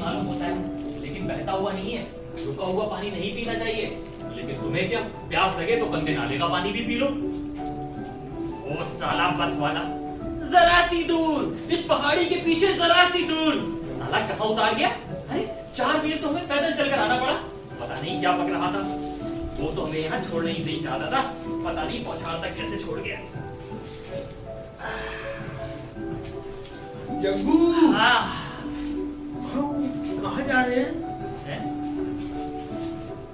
मालूम होता है, लेकिन बहता हुआ नहीं है। रुका हुआ पानी नहीं पीना चाहिए, लेकिन तुम्हें क्या प्यास लगे तो गंदे नाले का पानी भी पी लो। ओ साला बस वाला, जरा सी दूर, इस पहाड़ी के पीछे जरा सी दूर। साला कहाँ उतार गया? अरे 4 मील तो हमें पैदल चलकर आना पड़ा। पता नहीं क्या पक रहा था। वो तो हमें यहाँ छोड़ने ही नहीं चाहता था, पता नहीं पहुंचाता कैसे छोड़ गया। जग्गू, हाँ, हम कहाँ जा रहे हैं?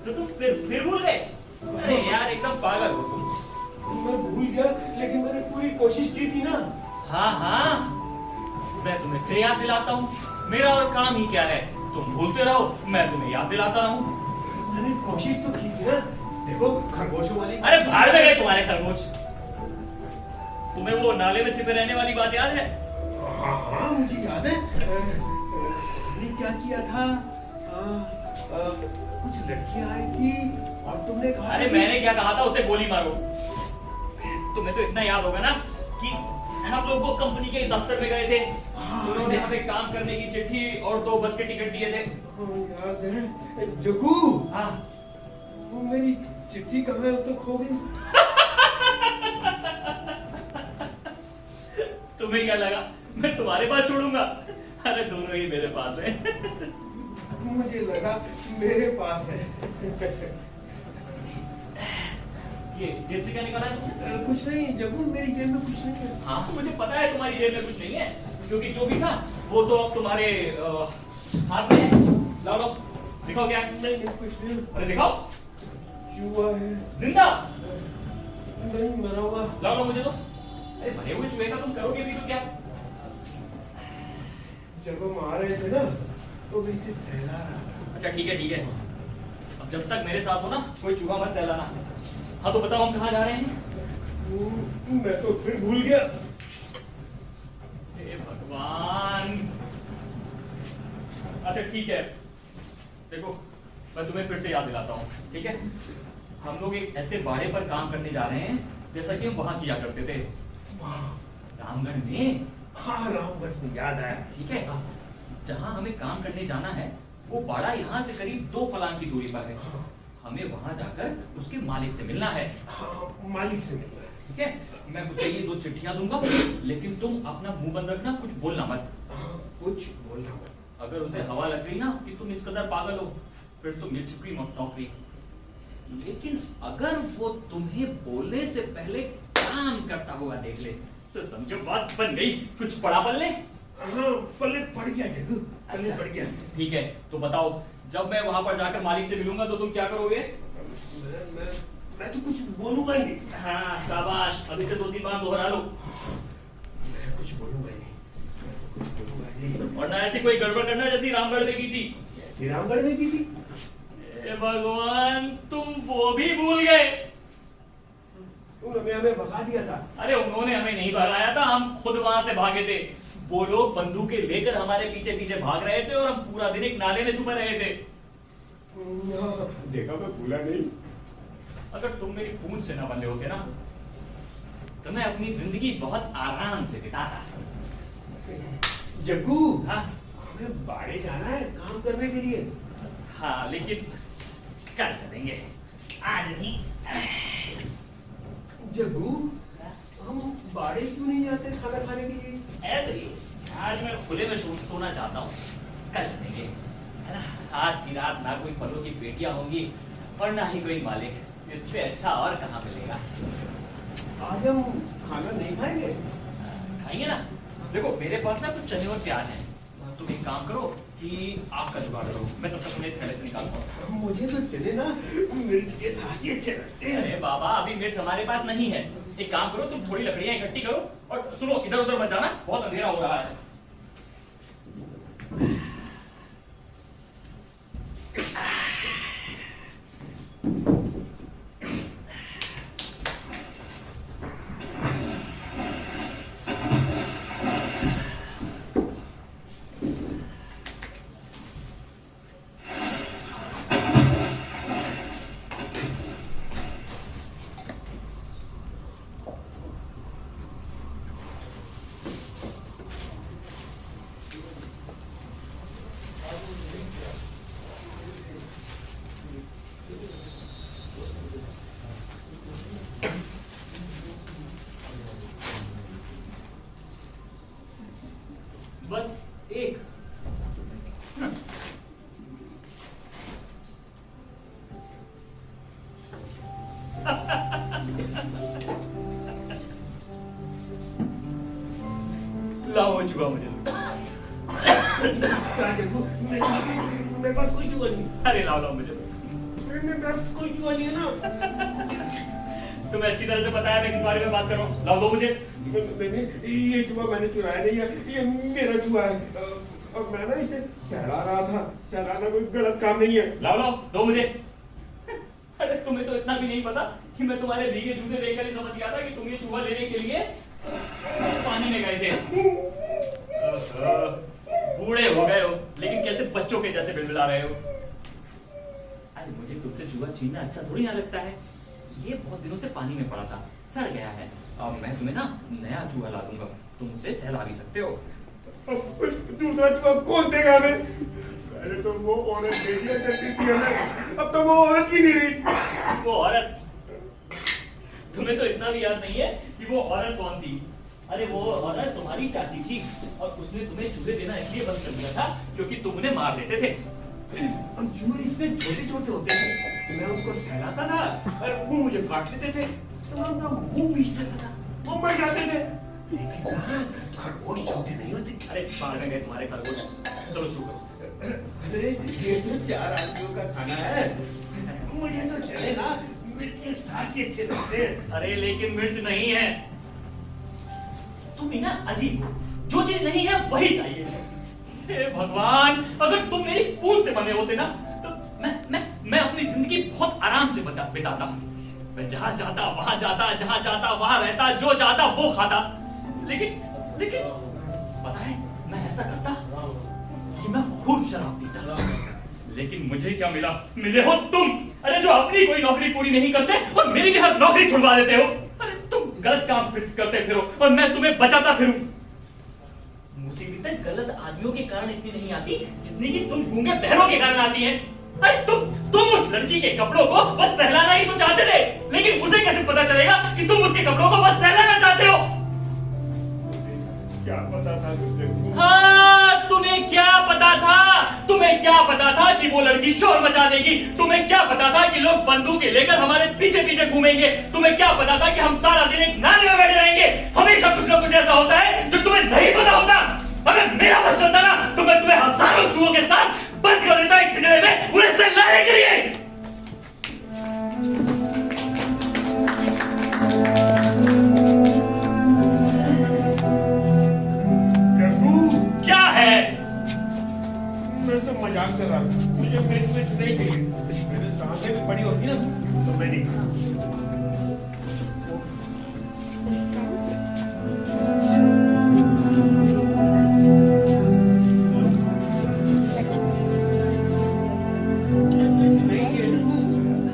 तो तुम फिर भूल गए? अरे यार एकदम पागल हो तुम। मैं भूल गया, लेकिन मैंने पूरी कोशिश की थी ना। हाँ हाँ, मैं तुम्हें फिर याद दिलाता हूँ। मेरा और काम ही क्या है, तुम भूलते रहो, मैं तुम्हें याद दिलाता रहूँ। मैंने कोशिश तो की थी ना। देखो खरगोशों वाली। अरे भाड़ में गए तुम्हारे खरगोश। तुम्हें वो नाले में छिपे रहने वाली बात याद है? हाँ हाँ मुझे याद है। तुमने क्या किया था? कुछ लड़कियां आई थी और तुमने कहा, अरे मैंने क्या कहा था, उसे गोली मारो। तुम्हें तो इतना याद होगा ना कि हम लोग वो कंपनी के दफ्तर में गए थे। उन्होंने हमें काम करने की चिट्ठी और 2 बस के टिकट दिए थे। याद है। जग्गू, हाँ, वो मेरी चिट्ठी कहाँ है? तो खो गई। तुम्हें क्या लगा मैं तुम्हारे पास छोड़ूंगा? अरे दोनों ही मेरे पास है। मुझे लगा मेरे पास है। ये जेब से क्या निकाला है तुमने? कुछ नहीं जग्गू, मेरी जेब में कुछ नहीं है। हाँ मुझे पता है तुम्हारी जेब में कुछ नहीं है, क्योंकि जो भी था वो तो अब तुम्हारे हाथ में है। लाओ लो, दिखाओ क्या है। नहीं कुछ नहीं। अरे दिखाओ। चूहा है। जिंदा? नहीं, मरा हुआ। लाओ लो मुझे तो। अरे मरे हुए चूहे का तुम करोगे भी तो क्या? जब हम आ रहे थे ना तो वैसे सहला रहा। अच्छा ठीक है ठीक है, अब जब तक मेरे साथ हो ना कोई चूहा मत सहलाना। हाँ तो बताओ हम कहाँ जा रहे हैं? मैं तो फिर भूल गया। हे भगवान। अच्छा ठीक है, देखो मैं तुम्हें फिर से याद दिलाता हूँ, ठीक है? हम लोग एक ऐसे बाड़े पर काम करने जा रहे हैं जैसा कि हम वहां किया करते थे, रामगढ़ में। हाँ रामगढ़ में, याद आया। ठीक है, जहां हमें काम करने जाना है वो बाड़ा यहाँ से करीब 2 फलांग की दूरी पर है। हमें वहां जाकर उसके मालिक से मिलना है। हाँ, मालिक से मिलना है। ठीक है, मैं उसे ये 2 चिट्ठियां दूंगा, लेकिन तुम अपना मुंह बंद रखना, कुछ बोलना मत। हाँ, कुछ बोलना मत। अगर उसे हवा लग गई ना कि तुम इस कदर पागल हो, फिर तो मिल चुकी नौकरी। लेकिन अगर वो तुम्हें बोलने से पहले काम करता हुआ देख ले तो समझो बात बन गई। कुछ पड़ा पल्ले? हाँ पल्ले पड़ गया जग्गू, पल्ले पड़ गया। ठीक है, तो बताओ जब मैं वहां पर जाकर मालिक से मिलूंगा तो तुम क्या करोगे? मैं तो कुछ बोलूंगा ही नहीं। हाँ शाबाश, अभी से 2-3 बार दोहरा लो। मैं कुछ बोलूंगा ही नहीं, मैं तो कुछ बोलूंगा ही नहीं। और ना ऐसी कोई गड़बड़ करना जैसी रामगढ़ में की थी। ऐसी रामगढ़ में की थी? ए भगवान, तुम वो भी भूल गए। उन्होंने हमें भगा दिया था। अरे उन्होंने हमें नहीं भगाया था, हम खुद वहां से भागे थे। वो लोग बंदूकें लेकर हमारे पीछे पीछे भाग रहे थे और हम पूरा दिन एक नाले में छुपे रहे थे। देखा, मैं भूला नहीं। अगर तुम मेरी पूंछ से ना बंधे होते ना तो मैं अपनी जिंदगी बहुत आराम से बिताता। जग्गू, हाँ हमें बाड़े जाना है काम करने के लिए। हाँ, लेकिन कल चलेंगे, आज नहीं। जग्गू, हम बाड़े क्यों नहीं जाते खाना खाने के लिए? ऐसे ही आज मैं खुले में सोना चाहता हूँ, कल चलेंगे, है ना? आज की रात ना कोई फलों की पेटियां होंगी और ना ही कोई मालिक। इससे अच्छा और कहाँ मिलेगा। आज हम खाना नहीं खाएंगे। खाइए ना। देखो मेरे पास ना कुछ चने और प्याज है, तुम एक काम करो कि आग का जुगाड़ करो, मैं तब तक उन्हें थैले से निकालता हूँ। मुझे तो चने ना मिर्च के साथ ही अच्छे लगते हैं। अरे बाबा अभी मिर्च हमारे पास नहीं है, एक काम करो तुम थोड़ी लकड़ियां इकट्ठी करो और सुनो इधर उधर मत जाना, बहुत अंधेरा हो रहा है। बस एक लाओ चुका मुझे। क्या देखो, मेरे पास कोई चूहा नहीं। अरे लाओ लाओ मुझे। मेरे पास कोई चूहा नहीं है ना। तुम्हें अच्छी तरह से पता है मैं किस बारे में बात कर रहा हूँ, लाओ दो मुझे। मैंने ये चूहा मैंने चुराया नहीं है, ये मेरा चूहा है। और मैं ना इसे सहला रहा था। सहलाना कोई गलत काम नहीं है। लाओ लाओ दो मुझे। अरे तुम्हें तो इतना भी नहीं पता कि मैं तुम्हारे भीगे जूते देखकर ही समझ गया था कि तुम ये चूहा लेने के लिए पानी में गए थे। बूढ़े हो गए हो लेकिन कैसे बच्चों के जैसे बिलबिला रहे हो। अरे मुझे तुमसे चूहा छीनना अच्छा थोड़ी ना लगता है, ये बहुत दिनों से पानी में पड़ा था, सड़ गया है। अब मैं तुम्हें ना नया चूहा ला दूंगा, तुम उसे सहला भी सकते हो। दूसरा चूहा कौन देगा हमें? पहले तो वो औरत दे दिया करती थी हमें, अब तो वो औरत ही नहीं रही। वो औरत, तुम्हें तो इतना भी याद नहीं है कि वो औरत कौन थी। अरे वो औरत तुम्हारी चाची थी और उसने तुम्हें चूहे देना इसलिए बंद कर दिया था क्योंकि तुम उन्हें मार देते थे। हम चूहे इतने छोटे छोटे होते थे, मैं उनको सहलाता था और वो मुझे काट लेते थे, तो मैं उनका मुंह पीस देता था, वो मर जाते थे। लेकिन कहाँ खरगोश छोटे नहीं होते। अरे बाहर में गए तुम्हारे खरगोश, चलो शुरू करो। अरे ये तो 4 आदमियों का खाना है, मुझे तो चले ना मिर्च के साथ ही अच्छे लगते हैं। अरे लेकिन मिर्च नहीं है, तुम ही ना अजीब हो, जो चीज नहीं है वही चाहिए। हे भगवान, अगर तुम मेरी खून से बने होते ना तो मैं अपनी जिंदगी बहुत आराम से बिताता। मैं जहां जाता वहां जाता, जहां जाता वहां रहता, जो चाहता वो खाता। लेकिन पता है मैं ऐसा करता कि मैं खूब शराब पीता, लेकिन मुझे क्या मिला? मिले हो तुम। अरे जो अपनी कोई नौकरी पूरी नहीं करते और मेरी भी हर नौकरी छुड़वा देते हो। अरे तुम गलत काम करते फिरो और मैं तुम्हें बचाता फिरूं। मुझे भी तक गलत आदमियों के कारण इतनी नहीं आती जितनी कि तुम गूंगे बहरों के कारण आती है। अरे तुम उस लड़की के कपड़ों को बस सहलाना ही तो चाहते थे, लेकिन उसे कैसे पता चलेगा कि तुम उसके कपड़ों को बस सहलाना चाहते हो? क्या पता था तुझे? हाँ, तुम्हें क्या पता था? तुम्हें क्या पता था कि वो लड़की शोर मचा देगी? तुम्हें क्या पता था कि लोग बंदूकें लेकर हमारे पीछे पीछे घूमेंगे? तुम्हें क्या पता था कि हम सारा दिन एक नाले में बैठे रहेंगे? हमेशा कुछ ना कुछ ऐसा होता है जो तुम्हें नहीं पता होता। अगर मेरा बस चलता ना तो मैं तुम्हें हजारों चूहों के साथ बंद कर देता एक पिंजरे में उन्हें सहलाने के लिए। क्या है? मैं तो मजाक कर रहा हूँ, मुझे मिर्च नहीं चाहिए। मेरे सांसें भी बड़ी होती ना तो मैं नहीं।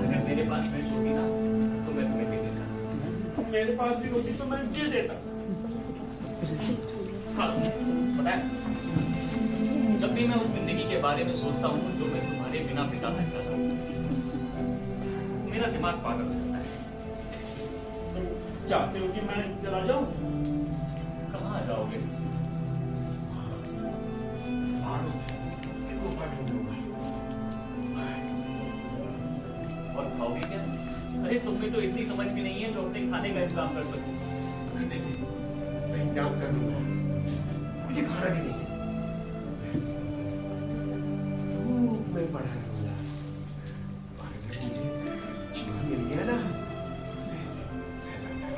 अगर मेरे पास मिर्च होती ना तो मैं तुम्हें दे देता। मेरे पास भी होती तो मैं दे देता। हाँ, पता है जब भी मैं उस जिंदगी के बारे में सोचता हूँ जो मैं तुम्हारे बिना बिता सकता था, मेरा दिमाग पागल हो जाता है। तुम चाहते हो कि मैं चला जाऊं? कहाँ जाओगे? पहाड़ों में गुफा ढूंढूंगा। और खाओगे क्या? अरे तुम्हें तो इतनी समझ भी नहीं है जो अपने खाने का इंतजाम कर सको। मैं इंतजाम कर लूंगा, मुझे खाना भी नहीं है। धूप में पड़ा रहूंगा और अगर मुझे चूहा मिल गया ना उसे सहलाता है।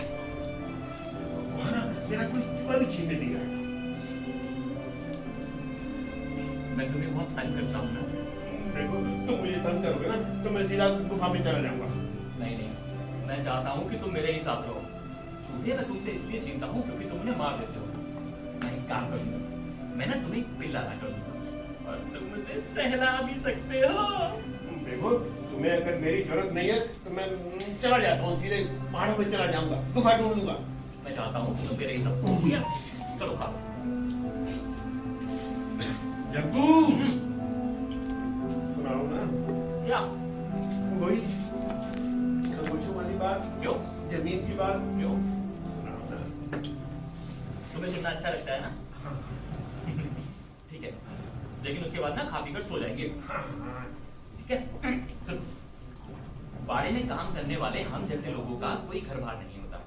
वहां ना मेरा कोई चूहा भी छीनने नहीं आएगा। मैं तुम्हें बहुत तंग करता हूँ ना। देखो तुम मुझे तंग करोगे ना तो मैं सीधा गुफा में चला जाऊंगा। नहीं नहीं, मैं चाहता हूँ कि तुम मेरे ही साथ रहो। चूहे मैं तुमसे इसलिए छीनता हूँ क्योंकि तुम उन्हें मार देते हो। मैं एक काम करूंगा, मैं ना तुम्हें एक बिल लाना करूंगा और तुम मुझे सहला भी सकते हो। देखो तुम्हें अगर मेरी जरूरत नहीं है तो मैं चला जाता हूँ, सीधे पहाड़ों में चला जाऊंगा, गुफा ढूंढ लूंगा। मैं चाहता हूँ कि तुम मेरे ही साथ रहो। ठीक है? चलो खाओ। जग्गू सुनाओ ना। क्या? वही खरगोशों वाली बात, क्यों? जमीन की बात क्यों? सुनाओ ना। तुम्हें सुनना अच्छा लगता है ना? हाँ ठीक है, लेकिन उसके बाद ना खा पीकर सो जाएंगे। हाँ। ठीक है? सुनो, बाड़े में काम करने वाले हम जैसे लोगों का कोई घर बार नहीं होता।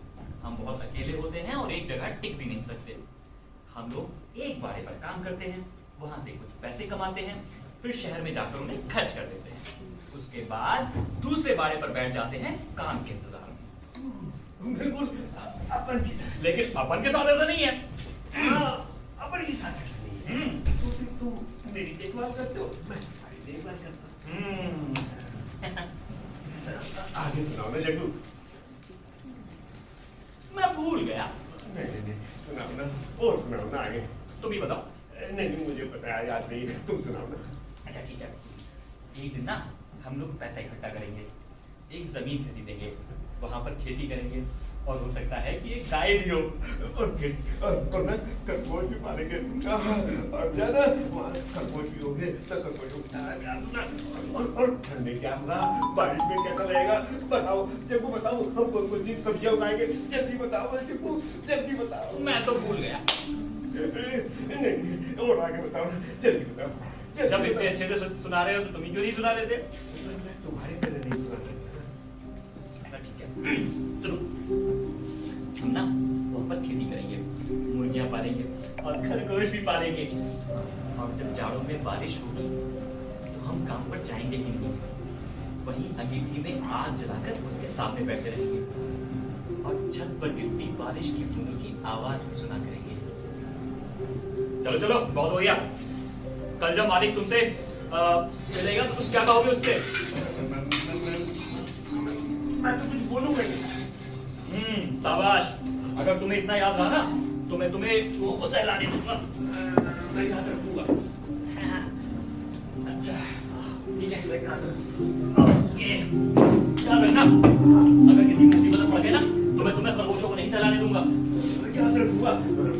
हम बहुत अकेले होते हैं और एक जगह टिक भी नहीं सकते। हम लोग एक बाड़े पर काम करते हैं, वहां से कुछ पैसे कमाते हैं, फिर शहर में जाकर उन्हें खर्च कर देते हैं। उसके बाद दूसरे बाड़े पर बैठ जाते हैं काम के इंतजार में। बिल्कुल अपन की तरह। लेकिन अपन के साथ ऐसा नहीं है। हाँ, अपन के साथ ऐसा नहीं है। तुम मेरी देखभाल करते हो, मैं तुम्हारी देखभाल करता हूँ। आगे सुनाओ ना जग्गू। मैं भूल गया। नहीं सुनाओ ना, और सुनाओ ना आगे। तुम ही बताओ। नहीं मुझे पता है, याद नहीं, तुम सुनाओ ना। अच्छा ठीक है, एक दिन ना हम लोग पैसा इकट्ठा करेंगे, एक जमीन खरीदेंगे, वहां पर खेती करेंगे और हो सकता है कि एक गाय भी हो और ना खरगोश भी पालेंगे और ज्यादा खरगोश भी होंगे तो खरगोशों को खाना भी आऊंगा। और ठंडे क्या होगा, बारिश में कैसा लगेगा बताओ जग्गू, बताओ हम कौन कौन सी सब्जियां उगाएंगे, जल्दी बताओ जग्गू, जल्दी बताओ। मैं तो भूल गया। नहीं और आगे बताओ, जल्दी बताओ। जब इतने अच्छे से सुना रहे हो तो तुम ही क्यों नहीं सुना देते? मैं तुम्हारे तरह नहीं सुना सकता। अच्छा ठीक है, चलो हम ना वहाँ पर खेती करेंगे, मुर्गियाँ पालेंगे और खरगोश भी पालेंगे। और जब जाड़ों में बारिश होगी तो हम काम पर जाएंगे ही नहीं, वहीं अंगीठी में आग जलाकर उसके सामने बैठे रहेंगे और छत पर गिरती बारिश की बूंदों की आवाज सुना करेंगे। चलो चलो बहुत हो गया। कल जब मालिक तुमसे मिलेगा तो तुम क्या कहोगे उससे? मैं तो कुछ बोलूंगा नहीं। शाबाश। अगर तुम्हें इतना याद रहा ना तो मैं तुम्हें चूहों को सहलाने दूंगा। मैं याद रखूंगा। अच्छा ठीक है, मैं याद रखूंगा। याद रखना, अगर किसी मुसीबत में पड़ गए ना तो मैं तुम्हें खरगोशों को नहीं सहलाने दूंगा। मैं याद रखूंगा।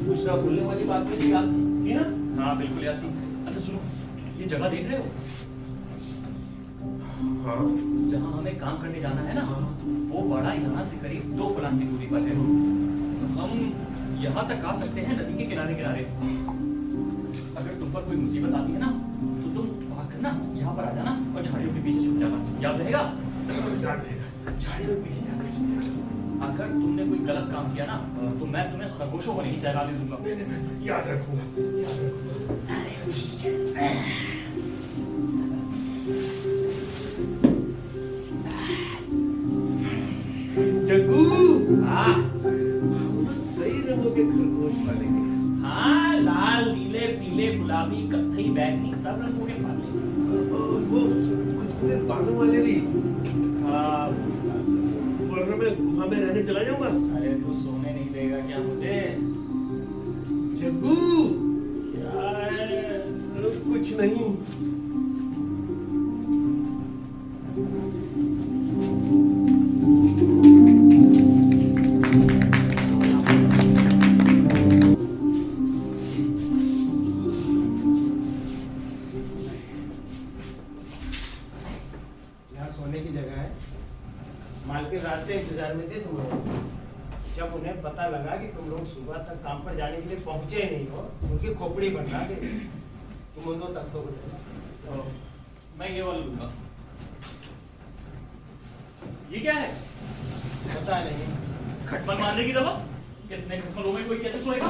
पूछना बोलने वाली बात मुझे याद थी ना? हाँ बिल्कुल याद थी। अच्छा सुनो, ये जगह देख रहे हो? हाँ। जहाँ हमें काम करने जाना है ना, वो बड़ा यहाँ से करीब 2 फुलांग की दूरी पर है। हम यहाँ तक आ सकते हैं नदी के किनारे किनारे। अगर तुम पर कोई मुसीबत आती है ना तो तुम भाग कर ना यहाँ पर आ जाना और झाड़ियों के पीछे छुप जाना। याद रहेगा? याद रहेगा। झाड़ियों के पीछे जाकर छुप जाना। अगर तुमने कोई गलत काम किया ना तो मैं तुम्हें खरगोशों को नहीं सहलाने दूंगा। नहीं, याद रखूंगा, याद रखूंगा। जग्गू, हाँ कई रंगों के खरगोश पालेंगे। हाँ, लाल नीले पीले गुलाबी कत्थई बैंगनी सब रंगों के पालेंगे। वो खुद बालों वाले भी। हाँ, वरना मैं गुफा में रहने चला जाऊंगा। अरे तू सोने नहीं देगा क्या मुझे? जग्गू क्या है? कुछ नहीं। यहाँ सोने की जगह है। मालकिन रात से इंतजार में थे तुम लोग। जब उन्हें पता लगा कि तुम लोग सुबह तक काम पर जाने के लिए पहुंचे ही नहीं हो, उनकी खोपड़ी बनवा दे। तुम उन दो तख्तों को दे। तो मैं ये वाला लूंगा। ये क्या है? पता नहीं। खटमल मारने की दवा? इतने खटमलों में कोई कैसे सोएगा?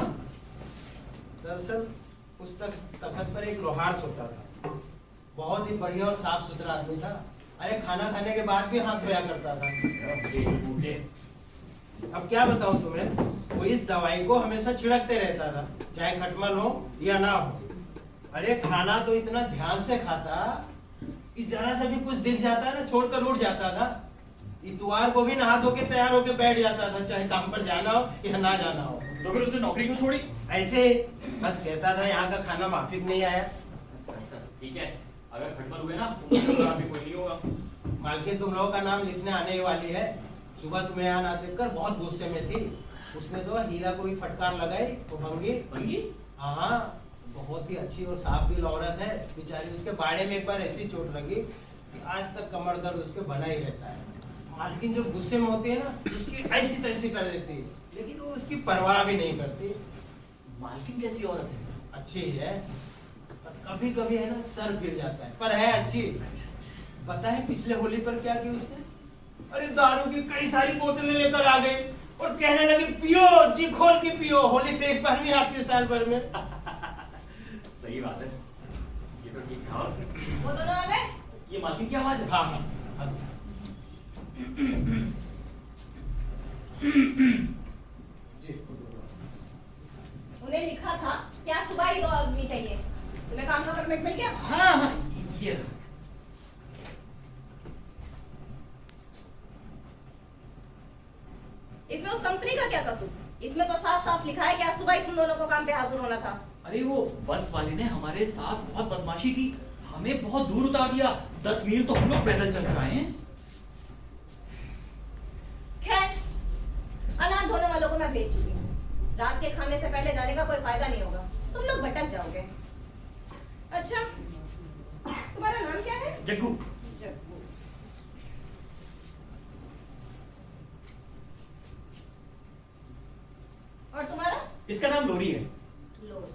दरअसल उस तख्त पर एक लोहार सोता था। बहुत ही बढ़िया और साफ सुथरा आदमी था। अरे खाना खाने के बाद भी हाथ धोया करता था। बूढ़े। अब क्या बताऊं तुम्हें, वो इस दवाई को हमेशा छिड़कते रहता था, चाहे खटमल हो या ना हो। अरे खाना तो इतना ध्यान से खाता कि जरा सा भी कुछ दिख जाता ना छोड़कर उड़ जाता था। इतवार को भी नहा धो के तैयार होके बैठ जाता था, चाहे काम पर जाना हो या ना जाना हो। तो फिर उसने नौकरी क्यों छोड़ी? ऐसे बस कहता था यहाँ का खाना माफिक नहीं आया। अच्छा ठीक है, अगर खटमल हुए ना तो मुझे तो अभी कोई नहीं होगा। मालकिन तुम लोगों का नाम लिखने आने वाली है। सुबह तुम्हें यहाँ ना देखकर बहुत गुस्से में थी। उसने तो हीरा को भी फटकार लगाई। वो भंगी भंगी? हाँ, बहुत ही अच्छी और साफ दिल औरत है बेचारी। उसके बाड़े में एक बार ऐसी चोट लगी कि आज तक कमर दर्द उसके बना ही रहता है। मालकिन जब गुस्से में होती है ना, उसकी ऐसी तैसी कर देती है, लेकिन वो उसकी परवाह भी नहीं करती। मालकिन कैसी औरत है? अच्छी है, पर कभी कभी है ना सर गिर जाता है, पर है अच्छी। पता है पिछले होली पर क्या की उसने? अरे दारू की कई सारी बोतलें लेकर आ गई और कहने लगी पियो जी, खोल के पियो, होली से एक बार भी आती है साल भर में। सही बात है, ये तो ठीक कहा उसने। वो दोनों आ गए? ये मालकिन की आवाज है? हाँ हाँ हाँ। जी उन्हें लिखा था क्या सुबह ही 2 आदमी चाहिए। तुम्हें काम का परमिट मिल गया? हाँ हाँ, ये रहा। इसमें उस कंपनी का क्या कसूर? इसमें तो साफ साफ लिखा है कि आज सुबह ही तुम दोनों को काम पे हाजिर होना था। अरे वो बस वाले ने हमारे साथ बहुत बदमाशी की, हमें बहुत दूर उतार दिया। 10 मील तो हम लोग पैदल चल कर आए हैं। खैर, अनाज धोने वालों को मैं भेज चुकी हूँ। रात के खाने से पहले जाने का कोई फायदा नहीं होगा, तुम लोग भटक जाओगे। अच्छा, तुम्हारा नाम क्या है? जग्गू। जग्गू। और तुम्हारा? इसका नाम लोरी है। लोरी।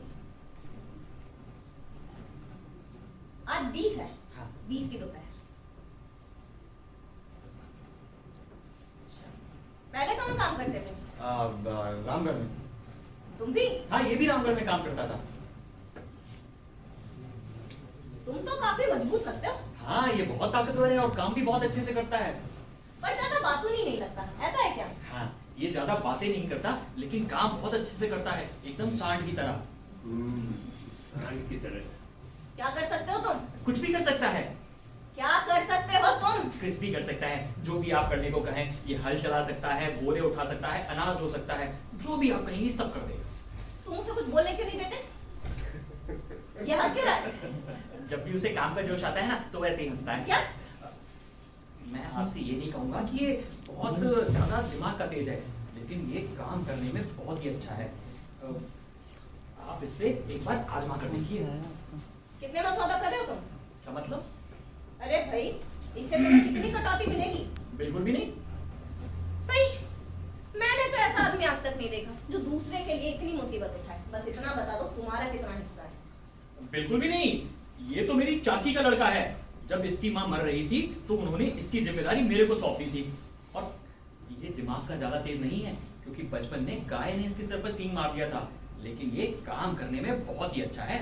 आज 20 है। हाँ। 20 की दोपहर। पहले कहाँ काम करते थे? रामगढ़ में। तुम भी? हाँ, ये भी रामगढ़ में काम करता था। तुम तो काफी मजबूत लगते हो। हाँ, ये बहुत ताकतवर है और काम भी बहुत अच्छे से करता है। पर ज्यादा बातूनी नहीं लगता, ऐसा है क्या? हाँ, ये ज्यादा बातें नहीं करता, लेकिन काम बहुत अच्छे से करता है, एकदम सांड की तरह। सांड की तरह। क्या कर सकते हो तुम? कुछ भी कर सकता है। क्या कर सकते हो तुम? कुछ भी कर सकता है, जो भी आप करने को कहें। ये हल चला सकता है, बोरे उठा सकता है, अनाज ढो सकता है, जो भी आप कहेंगे सब कर देगा। तुम उसे कुछ बोलने क्यों नहीं देते? ये हंस क्यों रहा है? जब भी उसे काम का जोश आता है ना, तो वैसे ही हंसता है। क्या? मैं आपसे ये नहीं कहूंगा कि ये बहुत ज्यादा दिमाग का तेज है, लेकिन ये काम करने में बहुत ही अच्छा है। आप इससे एक बार आजमा कर देखिए। कितने में सौदा कर रहे हो तुम? क्या मतलब? अरे भाई, इससे तुम्हें कितनी कटौती मिलेगी? बिल्कुल भी नहीं। भाई, मैंने तो ऐसा आदमी आज तक नहीं देखा जो दूसरे के लिए इतनी मुसीबत उठाए। बस इतना बता दो, तुम्हारा कितना हिस्सा है? बिल्कुल भी नहीं। ये तो मेरी चाची का लड़का है। जब इसकी माँ मर रही थी तो उन्होंने इसकी जिम्मेदारी मेरे को सौंपी थी। और ये दिमाग का ज्यादा तेज नहीं है, क्योंकि बचपन में गाय ने इसके सर पर सींग मार दिया था, लेकिन ये काम करने में बहुत ही अच्छा है।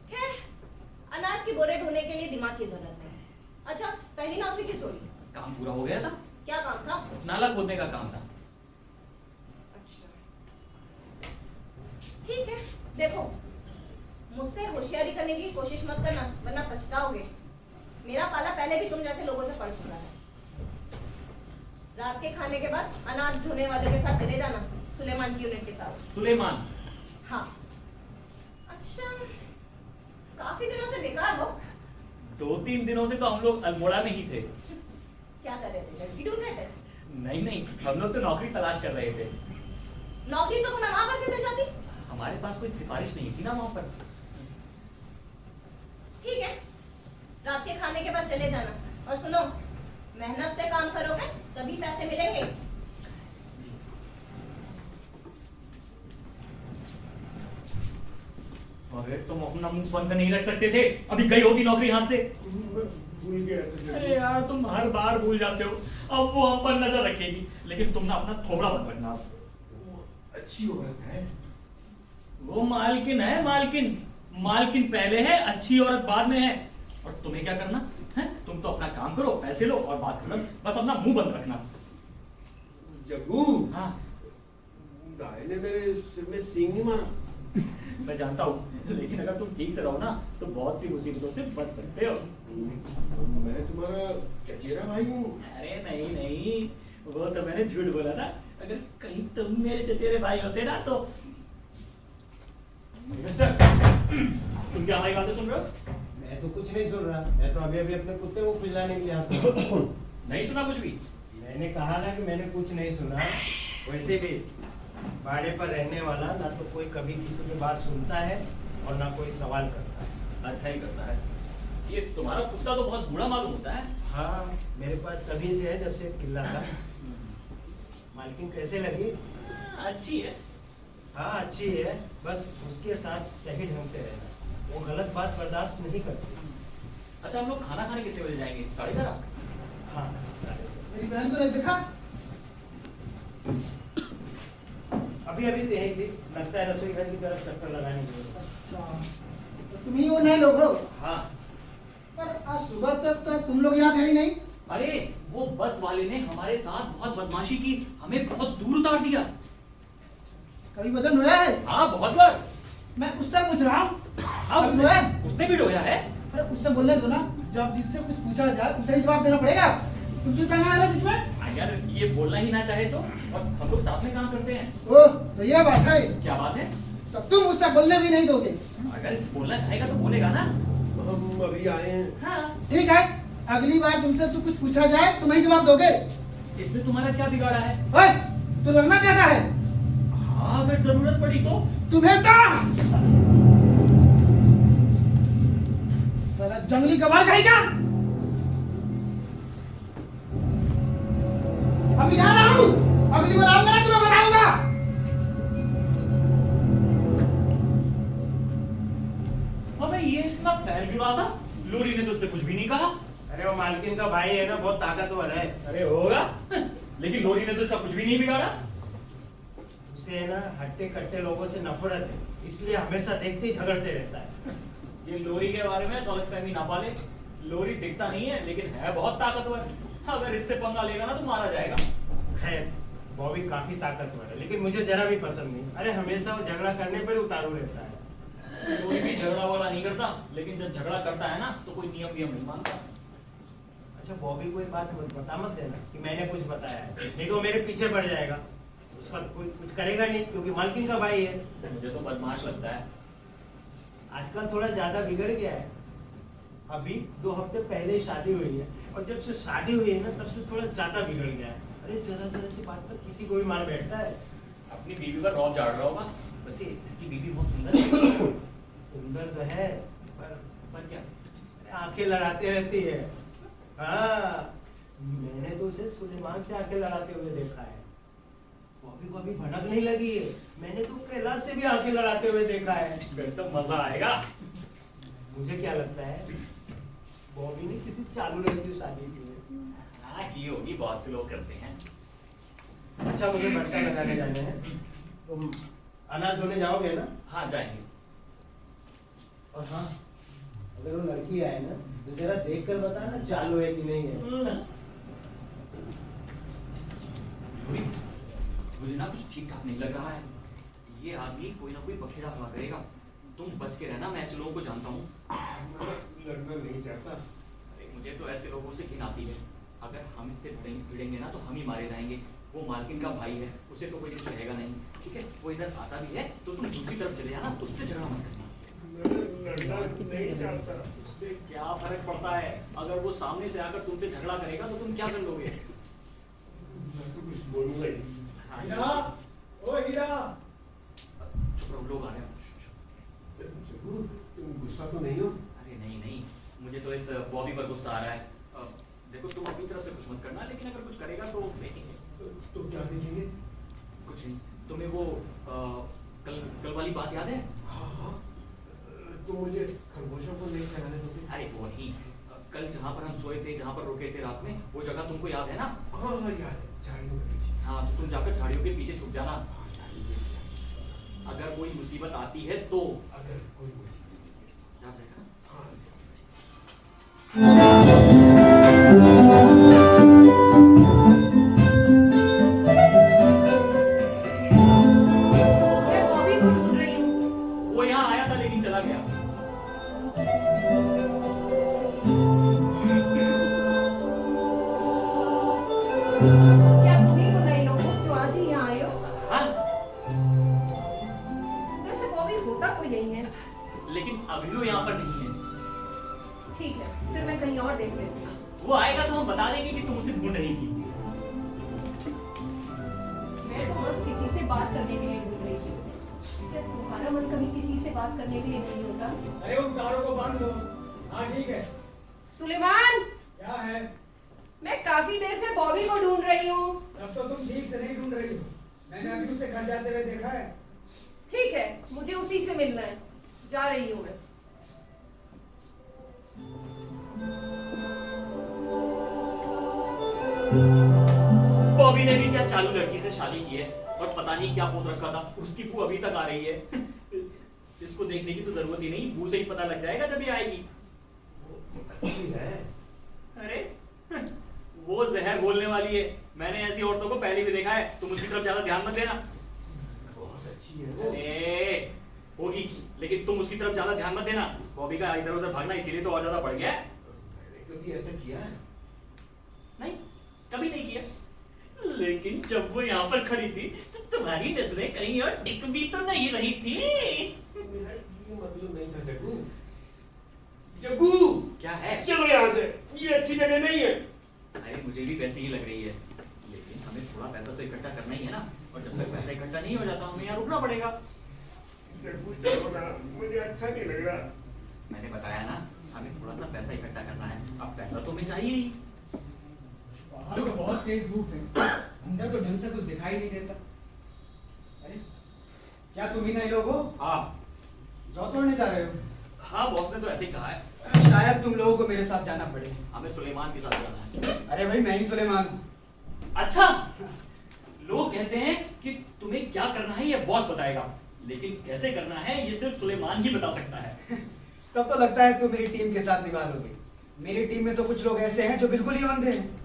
खैर, अनाज के बोरे ढोने के लिए दिमाग की जरूरत नहीं। अच्छा, पहली नौकरी क्यों छोड़ी? काम पूरा हो गया था। क्या काम था? नाला खोदने का काम था। अच्छा, ठीक है। देखो, मुझसे होशियारी करने की कोशिश मत करना, वरना पछताओगे। मेरा पाला पहले भी तुम जैसे लोगों से पड़ चुका है। रात के खाने के बाद अनाज ढोने वाले के साथ चले जाना, सुलेमान की यूनिट के साथ। सुलेमान? हाँ। अच्छा, काफी दिनों से बेकार हो। 2-3 दिनों से तो हम लोग अल्मोड़ा में ही थे। क्या कर रहे थे? लड़की ढूंढ रहे थे? नहीं नहीं, हम लोग तो नौकरी तलाश कर रहे थे। नौकरी तो तुम्हें वहां पर भी मिल जाती। हमारे पास कोई सिफारिश नहीं थी ना वहां पर। ठीक है, रात के खाने के बाद चले जाना। और सुनो, मेहनत से काम करोगे तभी पैसे मिलेंगे। अरे तुम अपना मुंह बंद नहीं रख सकते थे, अभी गई होती नौकरी हाथ से। भूल गया ऐसे अरे यार तुम हर बार भूल जाते हो। अब वो हम पर नजर रखेगी, लेकिन तुम ना अपना थोबड़ा बंद रखना। वो अच्छी औरत है। वो मालकिन है, मालकिन। मालकिन पहले है, अच्छी औरत बाद में है। और तुम्हें क्या करना है? तुम तो अपना काम करो, पैसे लो और बात खत्म। बस अपना मुंह बंद रखना। जग्गू, हाँ, गाय ने मेरे सिर में सींग नहीं मारा। मैं जानता हूँ, लेकिन अगर तुम ठीक से रहो ना तो बहुत सी मुसीबतों से बच सकते हो। मैं तुम्हारा चचेरा भाई हूँ। अरे नहीं नहीं, वो तो मैंने झूठ बोला था। अगर कहीं तुम मेरे चचेरे भाई होते ना तो। मिस्टर, तुम क्या हमारी बातें सुन रहे हो? मैं तो कुछ नहीं सुन रहा, मैं तो अभी अभी अपने कुत्ते को खुजलाने के लिए आता हूँ। नहीं सुना कुछ भी? मैंने कहा ना कि मैंने कुछ नहीं सुना। वैसे भी भाड़े पर रहने वाला ना तो कोई कभी किसी की बात सुनता है और ना कोई सवाल करता है। अच्छा ही करता है। ये तुम्हारा कुत्ता तो बहुत बुरा मालूम होता है। हाँ, मेरे पास तभी से है जब से किल्ला था। मालकिन कैसे लगी? अच्छी है। हाँ अच्छी है, बस उसके साथ सही ढंग से रहना। वो गलत बात बर्दाश्त नहीं करती। अच्छा, हम लोग खाना खाने कितने बजे जाएंगे? 11:30? हाँ, मेरी बहन को नहीं देखा? अभी अभी तो यही थी, लगता है रसोई घर की तरफ चक्कर लगाने के लिए। अच्छा, तो तुम ही वो नए लोग हो? हाँ। पर आज सुबह तक तो तुम लोग यहाँ थे ही नहीं। अरे वो बस वाले ने हमारे साथ बहुत बदमाशी की, हमें बहुत दूर उतार दिया। कभी वजन हुआ है? हाँ, बहुत बार। मैं उससे पूछ रहा हूँ। हाँ, कभी हुआ है? उसने भी ढोया है। अरे उससे बोलने दो ना, जब जिससे कुछ पूछा जाए उसे ही जवाब देना पड़ेगा। तुम क्यों टंगा रहे हो बीच में? हाँ यार, ये बोलना ही ना चाहे तो। और हम लोग साथ में काम करते हैं। ओह, तो ये बात है। क्या बात है? तो तुम उससे बोलने भी नहीं दोगे। अगर बोलना चाहेगा तो बोलेगा ना। हम अभी आए हैं। हाँ। ठीक है, अगली बार तुमसे तो कुछ पूछा जाए तुम ही जवाब दोगे। इसमें तुम्हारा क्या बिगाड़ा है? ओए, तू लड़ना चाहता है? हाँ, अगर जरूरत पड़ी तो। तुम्हें तो साला जंगली गवार कहेगा। अभी जा रहा हूँ, अगली बार आऊंगा ना तुम्हें बताऊंगा। अबे ये इतना पैर क्यों रहा था? लोरी ने तो उससे कुछ भी नहीं कहा। अरे वो मालकिन का भाई है ना, बहुत ताकतवर है। अरे होगा। लेकिन लोरी ने तो उसका कुछ भी नहीं बिगाड़ा। उसे ना हट्टे कट्टे लोगों से नफरत है, इसलिए हमेशा देखते ही झगड़ते रहता है। ये लोरी के बारे में गलतफहमी ना पाले। लोरी दिखता नहीं है लेकिन है बहुत ताकतवर। अगर इससे पंगा लेगा ना तो मारा जाएगा। खैर, बॉबी काफी ताकतवर है, लेकिन मुझे जरा भी पसंद नहीं। अरे हमेशा वो झगड़ा करने पर उतारू रहता है। लोरी भी झगड़ा वगड़ा नहीं करता, लेकिन जब झगड़ा करता है ना तो कोई नियम नहीं मानता। अच्छा, बॉबी को एक बात मत देना कि मैंने कुछ बताया है, नहीं तो वो मेरे पीछे पड़ जाएगा। उसका कोई कुछ करेगा नहीं, क्योंकि मालकिन का भाई है। मुझे तो बदमाश लगता है। आजकल थोड़ा ज्यादा बिगड़ गया है। अभी 2 हफ्ते पहले ही शादी हुई है, और जब से शादी हुई है ना तब से थोड़ा ज्यादा बिगड़ गया है। अरे जरा जरा सी बात पर किसी को भी मार बैठता है। अपनी बीवी पर रौब झाड़ रहा होगा। वैसे इसकी बीवी बहुत सुंदर है। सुंदर तो है, पर क्या? अरे आंखें लड़ाते रहती है। हाँ, मैंने तो उसे सुलेमान से आंखें लड़ाते हुए देखा है। बॉबी को अभी भनक नहीं लगी है। मैंने तो कैलाश से भी आंखें लड़ाते हुए देखा है। फिर तो मजा आएगा। मुझे क्या लगता है, बॉबी ने किसी चालू लड़की से शादी की है। हाँ, की होगी, बहुत से लोग करते हैं। अच्छा, मुझे बटका लगाने जाने हैं। तुम अनाज धोने जाओगे ना? हाँ, जाएंगे। और हाँ, अगर वो लड़की आए ना तो जरा देख कर बताना चालू है कि नहीं है। मुझे ना कुछ ठीक ठाक नहीं लग रहा है। ये आदमी कोई ना कोई बखेड़ा हुआ करेगा। तुम बच के रहना, मैं ऐसे लोगों को जानता हूँ। लड़ना नहीं चाहता। अरे मुझे तो ऐसे लोगों से घिन आती है। अगर हम इससे भिड़ेंगे ना तो हम ही मारे जाएंगे। वो मालकिन का भाई है, उसे तो कोई कुछ कहेगा नहीं। ठीक है, वो इधर आता भी है तो तुम दूसरी तरफ चले जाना, उससे झगड़ा मत करना। लड़ना नहीं चाहता। उससे क्या फर्क पड़ता है? अगर वो सामने से आकर तुमसे झगड़ा करेगा तो तुम क्या कर लोगे? मैं तो कुछ बोलूंगा ही। हाँ, हीरा, ओ हीरा। चुप रहो, लोग आ रहे हैं। जग्गू, तुम गुस्सा तो नहीं हो? अरे नहीं नहीं, मुझे तो इस बॉबी पर गुस्सा आ रहा है। देखो, तुम अपनी तरफ से कुछ मत करना, लेकिन अगर कुछ करेगा तो देखेंगे। तो क्या देखेंगे? कुछ नहीं। तुम्हें वो कल वाली बात याद है? हाँ हाँ, तुम मुझे खरगोशों को नहीं खिलाने दोगे? अरे वो नहीं, कल जहाँ पर हम सोए थे, जहाँ पर रुके थे रात में, वो जगह तुमको याद है ना? हाँ हाँ याद है, झाड़ियों के पीछे। हाँ, तो तुम जाकर झाड़ियों के पीछे छुप जाना। अगर कोई मुसीबत आती है तो अगर कोई मुसीबत याद रहेगा ना? हाँ मैं बॉबी को ढूंढ रही हूँ। वो यहाँ आया था लेकिन चला गया। क्या तुम ही हो नए लोग जो आज ही यहाँ आए हो? हाँ, वैसे बॉबी होता कोई नहीं है। लेकिन अभी वो यहाँ पर नहीं है। ठीक है, फिर मैं कहीं और देख लेती हूँ। वो आएगा तो हम बता देंगे कि तुम उसे ढूंढ रही थी। मैं तो बस किसी से बात करने के लिए ढूंढ रही थी। क्या तुम्हारा मन कभी किसी से बात करने के लिए नहीं होता? अरे उन तारों को बांध दो। हाँ ठीक है। सुलेमान, क्या है? मैं काफी देर से बॉबी को ढूंढ रही हूँ। तब तो तुम ठीक से नहीं ढूंढ रही हो। मैंने अभी उसे घर जाते हुए देखा है। ठीक है, मुझे उसी से मिलना है। जा रही हूँ मैं। बॉबी ने भी क्या चालू लड़की से शादी की है और पता नहीं क्या पोत रखा था। उसकी बू अभी तक आ रही है। इसको देखने की तो जरूरत ही नहीं, बू से ही पता लग जाएगा जब ये आएगी। वो अच्छी है। अरे वो जहर बोलने वाली है। मैंने ऐसी औरतों को पहले भी देखा है। तुम उसकी तरफ ज्यादा ध्यान मत देना। बहुत अच्छी है वो। ए, होगी, लेकिन तुम उसकी तरफ ज्यादा ध्यान मत देना। बॉबी का इधर उधर भागना इसीलिए तो और ज्यादा बढ़ गया है। मैंने कभी ऐसा किया है? नहीं, कभी नहीं किया। लेकिन जब वो यहाँ पर खड़ी थी तो तुम्हारी नजरें कहीं और टिक भी तो नहीं रही थी। मेरा ये मतलब नहीं था जग्गू। जग्गू, क्या है? चलो यहाँ से, ये अच्छी जगह नहीं है। अरे मुझे भी वैसे ही लग रही है, लेकिन हमें थोड़ा पैसा तो इकट्ठा करना ही है ना। और जब तक पैसा इकट्ठा नहीं हो जाता हमें यहाँ रुकना पड़ेगा। जग्गू चलो ना, मुझे अच्छा नहीं लग रहा। मैंने बताया ना, हमें थोड़ा सा पैसा इकट्ठा करना है। अब पैसा तो हमें चाहिए ही। बाहर तो बहुत तेज धूप है, अंदर तो ढंग से कुछ दिखाई नहीं देता। अरे क्या तुम ही नए लोग हो? हाँ जौ तोड़ने जा रहे हो? हाँ, बॉस ने तो ऐसे ही कहा है। शायद तुम लोगों को मेरे साथ जाना पड़े। हमें सुलेमान के साथ जाना है। अरे भाई मैं ही सुलेमान हूँ। अच्छा, लोग कहते हैं कि तुम्हें क्या करना है ये बॉस बताएगा, लेकिन कैसे करना है ये सिर्फ सुलेमान ही बता सकता है। तब तो लगता है तुम मेरी टीम के साथ निभा लोगे। मेरी टीम में तो कुछ लोग ऐसे हैं जो बिल्कुल ही अंधे हैं।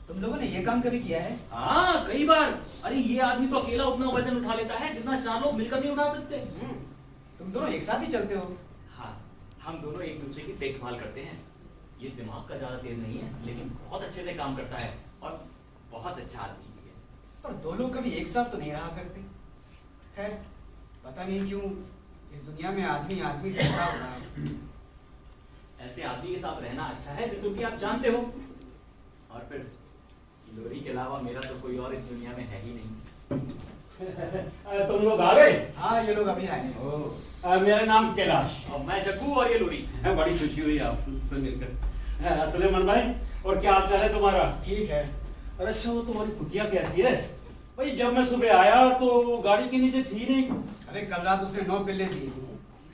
तुम लोगों ने ये काम कभी किया है? हाँ, कई बार। अरे ये आदमी तो अकेला उतना वजन उठा लेता है जितना 4 लोग मिलकर नहीं उठा सकते। तुम दोनों एक साथ ही चलते हो? हाँ, हम दोनों एक दूसरे की देखभाल करते हैं। ये दिमाग का ज्यादा तेज नहीं है, लेकिन बहुत अच्छे से काम करता है और बहुत अच्छा आदमी भी है। पर दो लोग कभी एक साथ तो नहीं रहा करते। खैर पता नहीं क्यों इस दुनिया में आदमी आदमी से जुड़ा हुआ है। ऐसे आदमी के साथ रहना अच्छा है जिसको कि आप जानते हो। और फिर लोरी के अलावा मेरा तो कोई और इस दुनिया में है ही नहीं। तुम लोग आ गए? हाँ ये लोग अभी आए हैं। मेरा नाम कैलाश। और मैं जग्गू और ये लोरी। बड़ी खुशी हुई आपसे मिलकर। सुलेमान भाई, और क्या हाल चाल है तुम्हारा? ठीक है। अरे अच्छा, वो तुम्हारी कुतिया कैसी है भाई? जब मैं सुबह आया तो गाड़ी के नीचे थी नहीं। अरे कल रात उसने 9 पिल्ले दी।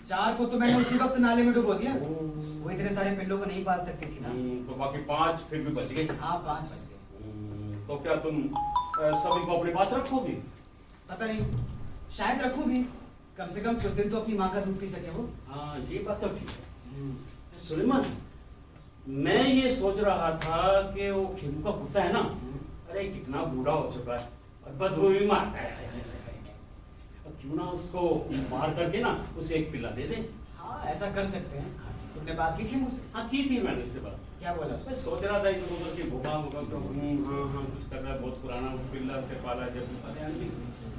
4 को तो मैंने उसी वक्त नाले में डुबो दिया। वो इतने सारे पिल्लों को नहीं पाल सकती थी ना। तो बाकी 5 फिर भी बच गए। हाँ 5 बज गए। तो क्या तुम सभी को अपने पास रखोगी? पता नहीं, शायद रखूं भी। कम से कम कुछ दिन तो अपनी माँ का दूध पी सके वो। हाँ ये बात तो ठीक है। सुलेमान, मैं ये सोच रहा था कि वो खेमू का कुत्ता है ना, अरे कितना बूढ़ा हो चुका है और बदबू भी मारता है। अब क्यों ना उसको मार करके ना उसे एक पिला दे दे। हाँ ऐसा कर सकते हैं। तुमने बात की थी मुझसे? हाँ की थी मैंने उससे बात। क्या बोला? मैं सोच रहा था इधर उधर की भूखा भूखा तो हाँ हाँ कुछ कर रहा है, बहुत पुराना पिल्ला से पाला जब यानी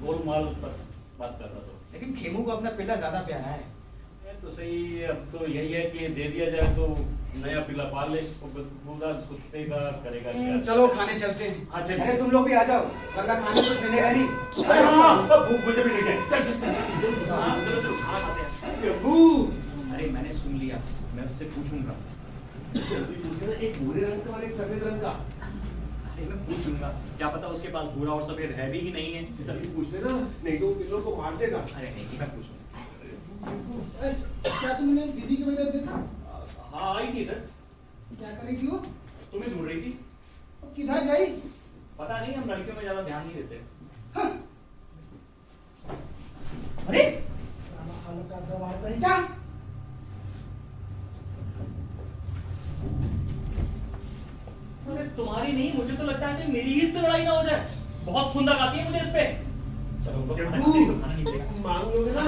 गोलमाल पर बात कर रहा था। लेकिन खेमू को अपना पिल्ला ज्यादा प्यारा है। ये तो सही। अब तो यही है कि दे दिया जाए तो नया पिल्ला पाल ले, तो बदबूदार कुत्ते का करेगा क्या? चलो खाने चलते हैं। हाँ, चलिए। अरे तुम लोग भी आ जाओ, वरना खाने कुछ मिलेगा नहीं। अरे हाँ, भूख मुझे भी नहीं है। चल चल चल। हाँ, चलो चलो, खाना खाते हैं। जग्गू, अरे मैंने सुन लिया, मैं उससे पूछूंगा। जल्दी पूछो ना, एक भूरे रंग का और एक सफेद रंग का। अरे मैं पूछूंगा, क्या पता उसके पास भूरा और सफेद है भी ही नहीं है। जल्दी पूछ लेना, नहीं तो वो पिल्लों को मार देगा। अरे नहीं, मैं पूछूंगा। क्या तुमने दीदी की वजह देखा? हाँ, आई थी इधर। क्या कर रही थी वो? तुम्हें ढूंढ रही थी। वो किधर गई? पता नहीं, हम लड़कियों में ज्यादा ध्यान नहीं देते। हाँ, अरे साला खाने का गवार कहीं क्या? अरे तुम्हारी नहीं, मुझे तो लगता है कि मेरी ही इससे लड़ाई ना हो जाए। बहुत खुंदक आती है मुझे इस पे। चलो उनको खाना जग्गू, नहीं, तो खाना नहीं मिलेगा। मांग लोगे ना?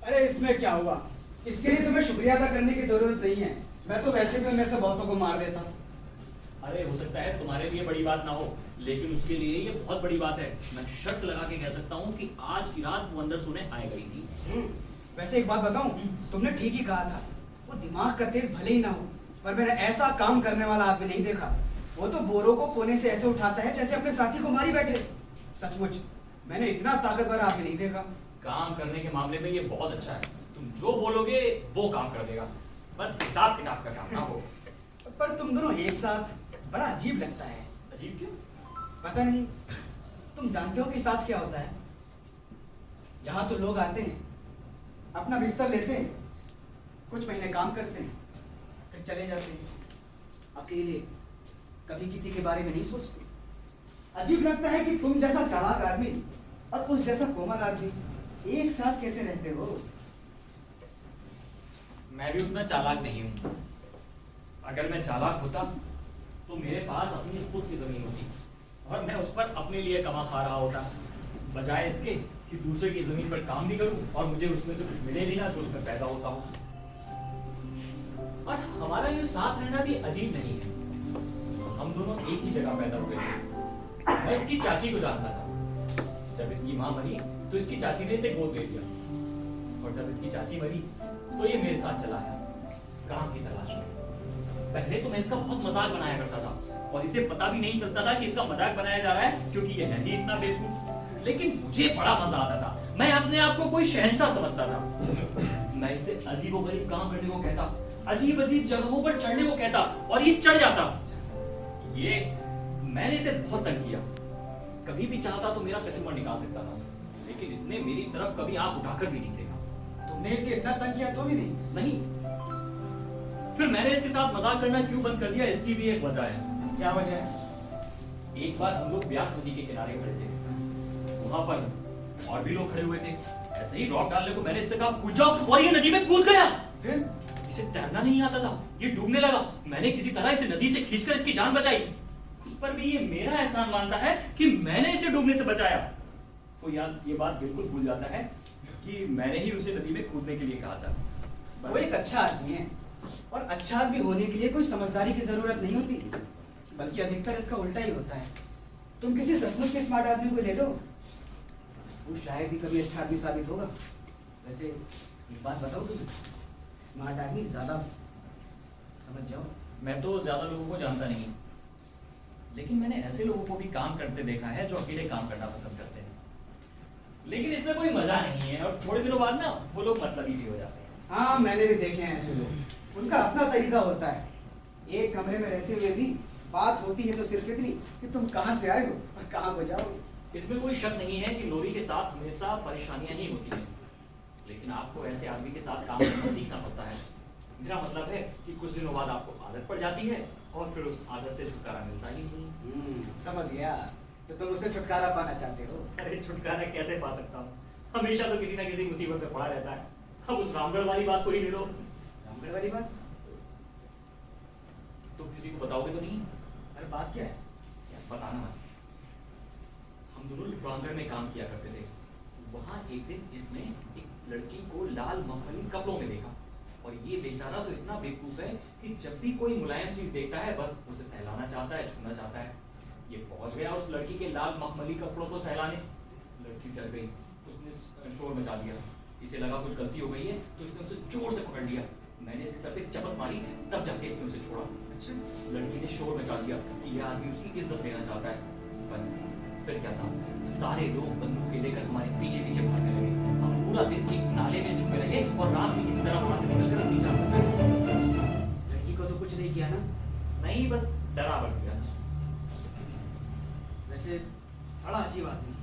अरे इसमें क्या हुआ? इसके लिए तुम्हें शुक्रिया अदा करने की जरूरत नहीं है। मैं तो वैसे भी उनमें से बहुतों को मार देता। अरे हो सकता है तुम्हारे लिए बड़ी बात ना हो, लेकिन उसके लिए ये बहुत बड़ी बात है। मैं शर्त लगा के कह सकता हूँ कि आज की रात वो अंदर सोने आएगा ही नहीं। वैसे एक बात बताऊं, तुमने ठीक ही कहा था। वो दिमाग का तेज भले ही ना हो, पर मैंने ऐसा काम करने वाला आदमी नहीं देखा। वो तो बोरों को कोने से ऐसे उठाता है जैसे अपने साथी को मारी बैठे। सचमुच मैंने इतना ताकतवर आदमी नहीं देखा। काम करने के मामले में ये बहुत अच्छा है। तुम जो बोलोगे वो काम कर देगा, बस हिसाब किताब का काम ना हो। पर तुम दोनों एक साथ बड़ा अजीब लगता है। अजीब क्यों? पता नहीं, तुम जानते हो कि साथ क्या होता है? यहाँ तो लोग आते हैं, अपना बिस्तर लेते हैं, कुछ महीने काम करते हैं, फिर चले जाते हैं अकेले, कभी किसी के बारे में नहीं सोचते। अजीब लगता है कि तुम जैसा चालाक आदमी और उस जैसा कोमल आदमी एक साथ कैसे रहते हो? मैं भी उतना चालाक नहीं हूँ। अगर मैं चालाक होता तो मेरे पास अपनी खुद की जमीन होती और मैं उस पर अपने लिए कमा खा रहा होता, बजाय इसके कि दूसरे की जमीन पर काम भी करूं और मुझे उसमें से कुछ मिले भी ना जो उसमें पैदा होता हो। और हमारा ये साथ रहना भी अजीब नहीं है। हम दोनों एक ही जगह पैदा हुए थे। मैं इसकी चाची को जानता था। जब इसकी माँ मरी तो इसकी चाची ने इसे गोद ले लिया, और जब इसकी चाची मरी तो ये मेरे साथ चला आया काम की तलाश में। पहले तो मैं इसका बहुत मजाक बनाया करता था और इसे पता भी नहीं चलता था कि इसका मजाक बनाया जा रहा है, क्योंकि ये है ही इतना बेवकूफ। लेकिन मुझे बड़ा मजा आता था। मैं अपने आप को कोई शहंशाह समझता था। मैं इसे अजीबोगरीब काम करने को कहता, अजीब अजीब जगहों पर चढ़ने को कहता और ये चढ़ जाता। ये मैंने इसे बहुत तंग किया। कभी भी चाहता तो मेरा कचूमर निकाल सकता था, लेकिन इसने मेरी तरफ कभी आंख उठाकर भी नहीं देखा। तुमने इसे इतना तंग किया तो भी नहीं? नहीं। फिर मैंने इसके साथ मजाक करना क्यों बंद कर दिया, इसकी भी एक वजह है। क्या वजह है? एक बार हम लोग व्यास नदी के किनारे खड़े थे। वहां पर और भी लोग खड़े हुए थे। ऐसे ही रॉक डालने को मैंने इससे कहा कूद जाओ, और ये नदी में कूद गया। फिर इसे तैरना नहीं आता था, ये डूबने लगा। मैंने किसी तरह इसे नदी से खींचकर इसकी जान बचाई। उस पर भी ये मेरा एहसान मानता है कि मैंने इसे डूबने से बचाया। वो यार ये बात बिल्कुल भूल जाता है कि मैंने ही उसे नदी में कूदने के लिए कहा था। वो एक अच्छा आदमी है, और अच्छा आदमी होने के लिए कोई समझदारी की जरूरत नहीं होती, बल्कि अधिकतर इसका उल्टा ही होता है। तुम किसी सचमुच के स्मार्ट आदमी को ले लो, वो शायद ही कभी अच्छा आदमी साबित होगा। वैसे एक बात बताओ, तुम स्मार्ट आदमी ज्यादा समझ जाओ। मैं तो ज्यादा लोगों को जानता नहीं, लेकिन मैंने ऐसे लोगों को भी काम करते देखा है जो अकेले काम करना पसंद करते हैं। लेकिन इसमें कोई मजा नहीं है और थोड़े दिनों बाद ना वो लोग मतलबी भी हो जाते हैं। हाँ, मैंने भी देखे हैं ऐसे लोग। उनका अपना तरीका होता है। एक कमरे में रहते हुए भी बात होती है तो सिर्फ इतनी कि तुम कहाँ से आए हो और कहाँ को जाओगे। इसमें कोई शक नहीं है कि लोरी के साथ हमेशा परेशानियां ही होती हैं, लेकिन आपको ऐसे आदमी के साथ काम करना सीखना पड़ता है। मेरा मतलब है कि कुछ दिनों बाद आपको आदत पड़ जाती है और फिर उस आदत से छुटकारा मिलता ही नहीं। समझ गया। तो तुम उससे छुटकारा पाना चाहते हो? अरे छुटकारा कैसे पा सकता हूँ, हमेशा तो किसी ना किसी मुसीबत में पड़ा रहता है। अब उस रामगढ़ वाली बात को ही ले लो। रामगढ़ वाली बात? तो किसी को बताओगे तो नहीं? अरे बात क्या है? यार बताना मत। हम दोनों रामगढ़ में काम किया करते थे। वहाँ एक दिन इसने एक लड़की को लाल मखमली कपड़ों में देखा, और ये बेचारा तो इतना बेवकूफ है कि जब भी कोई मुलायम चीज देखता है बस उसे सहलाना चाहता है, छूना चाहता है। ये पहुंच गया उस लड़की के लाल मखमली कपड़ों को सहलाने। लड़की डर गई, उसने शोर मचा दिया। इसे लगा कुछ गलती हो गई है तो इसने उसे जोर से पकड़ लिया। मैंने इसके सर पे चपत मारी, तब जाके इसने उसे छोड़ा। अच्छा, लड़की ने शोर मचा दिया कि यह आदमी उसकी इज्जत लेना चाहता है। बस फिर क्या था, सारे लोग बंदूकें लेकर हमारे पीछे पीछे भागने लगे। हम पूरा दिन एक नाले में छुपे रहे और रात में किसी तरह वहां से निकलकर अपनी जान बचाई। लड़की को तो कुछ नहीं किया ना? नहीं, बस डरा बढ़ गया। वैसे बड़ा अजीब आदमी।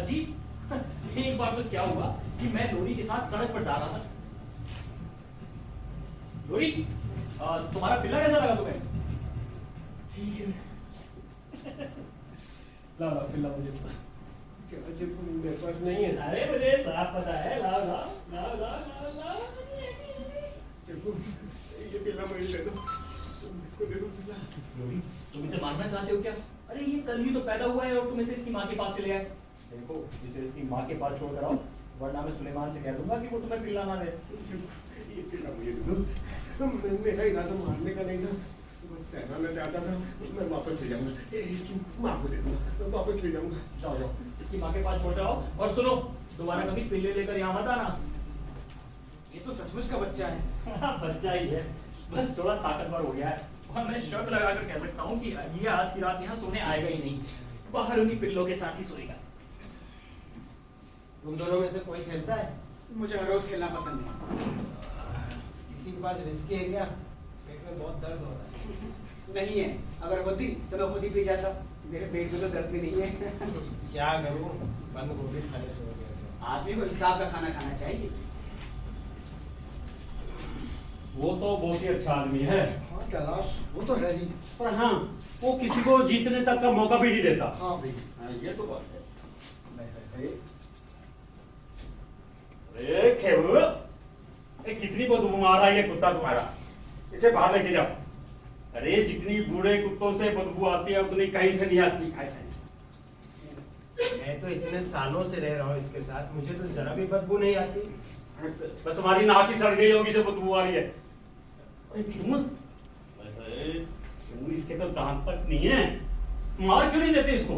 अजीब? एक बार तो क्या हुआ कि मैं लोरी के साथ सड़क पर जा रहा था। लोरी, तुम्हारा पिल्ला कैसा लगा तुम्हें? ठीक है। लाओ लाओ पिल्ला मुझे दो। क्या चिपकू मेरे पास नहीं है। अरे मुझे साफ पता है। लाओ लाओ लाओ लाओ लाओ लाओ। चिपकू, ये पिल्ला मुझे दे दो। तुम दे दो पिल्ला। लोरी, तुम इसे मारना चाहते हो क्या? अरे ये कल ही तो पैदा हुआ है और तुम इसे इसकी माँ के पास से ले आए। देखो, इसे इसकी माँ के पास छोड़ कर आओ, वरना मैं सुलेमान से कह दूंगा कि वो तुम्हें पिल्ला ना दे। चिपकू, ये पिल्ला मुझे दे दो। मेरा इरादा मारने का नहीं था, बस सहना चाहता था। मैं वापस ले जाऊंगा, इसकी माँ को दे दूंगा, मैं वापस ले जाऊंगा। जाओ जाओ, इसकी माँ के पास छोड़ आओ। और सुनो, दोबारा कभी पिल्ले लेकर यहाँ मत आना। ये तो सचमुच का बच्चा है। बच्चा ही है, बस थोड़ा ताकतवर हो गया है। और मैं शर्त लगाकर कह सकता हूँ कि ये आज की रात यहाँ सोने आएगा ही नहीं, बाहर उन्हीं पिल्लों के साथ ही सोएगा। तुम दोनों में से कोई खेलता है? मुझे हर रोज खेलना पसंद है। किसी के पास विस्की है क्या? पेट में बहुत दर्द हो रहा है। नहीं है, अगर होती तो मैं खुद ही पी जाता। मेरे पेट में तो दर्द भी नहीं है। क्या करूं, बंद गोभी खाने से हो गया। आदमी को हिसाब का खाना खाना चाहिए। वो तो बहुत ही अच्छा आदमी है, हाँ कैलाश, वो तो है ही। पर हाँ, वो किसी को जीतने तक का मौका भी नहीं देता। हाँ भाई। हाँ, ये तो बात है। नहीं, अरे खेबू, ये कितनी बदबू मार रहा है ये कुत्ता तुम्हारा, इसे बाहर लेके जाओ। अरे जितनी बूढ़े कुत्तों से बदबू आती है उतनी कहीं से नहीं आती। मैं तो इतने सालों से रह रहा हूँ इसके साथ, मुझे तो जरा भी बदबू नहीं आती। बस तुम्हारी नाक ही सड़ गई होगी जो बदबू आ रही है। अरे खेमू, अरे खेमू, इसके तो दांत तक नहीं है, मार क्यों नहीं देते इसको?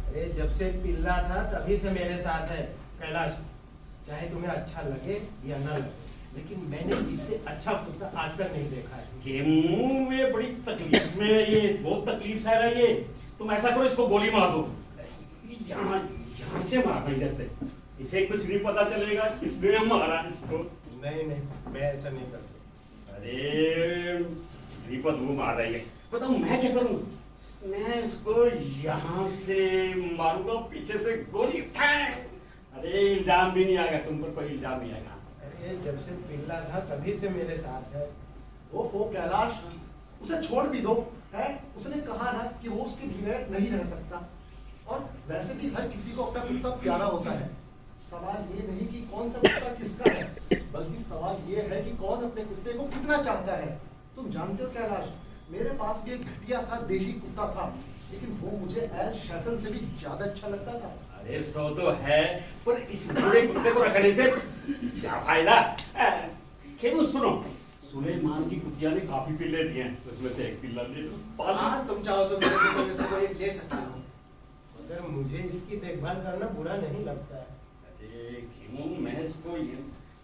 अरे जब से पिल्ला था तभी से मेरे साथ है कैलाश। चाहे तुम्हें अच्छा लगे या ना लगे, लेकिन मैंने इससे अच्छा कुत्ता आज तक नहीं देखा है। खेमू, में बड़ी तकलीफ में है ये, बहुत तकलीफ है ये। तुम ऐसा करो, इसको गोली मार दो। यहाँ यहाँ से मारना, इधर से। इसे कुछ नहीं पता चलेगा किसने मारा इसको। नहीं नहीं, मैं ऐसा नहीं कर सकता। अरे विपद वो मार रही है, बताऊं मैं क्या करूं? मैं इसको यहाँ से मारूंगा, पीछे से गोली। अरे इल्जाम भी नहीं आएगा, तुम पर कोई इल्जाम नहीं आएगा। अरे जब से पिल्ला था तभी से मेरे साथ है। वो कैलाश, उसे छोड़ भी दो। है, उसने कहा ना कि वो उसके बगैर नहीं रह सकता। और वैसे भी हर किसी को अपना कुत्ता प्यारा होता है। सवाल ये नहीं कि कौन सा कुत्ता किसका है, बल्कि सवाल ये है कि कौन अपने कुत्ते को कितना चाहता है। तुम जानते हो कैलाश, मेरे पास भी एक घटिया सा देशी कुत्ता था, लेकिन वो मुझे एल शैसन से भी ज्यादा अच्छा लगता था। अरे सो तो है, पर इस बूढ़े कुत्ते को रखने से क्या फायदा? खेमू सुनो, सुलेमान की कुतिया ने काफी पिल्ले दिए हैं, उसमें से एक पिल्ला ले लो। हाँ, तुम चाहो तो मेरे कुत्ते में से कोई एक ले सकते हो। मगर मुझे इसकी देखभाल करना बुरा नहीं लगता है। अरे खेमू, मैं इसको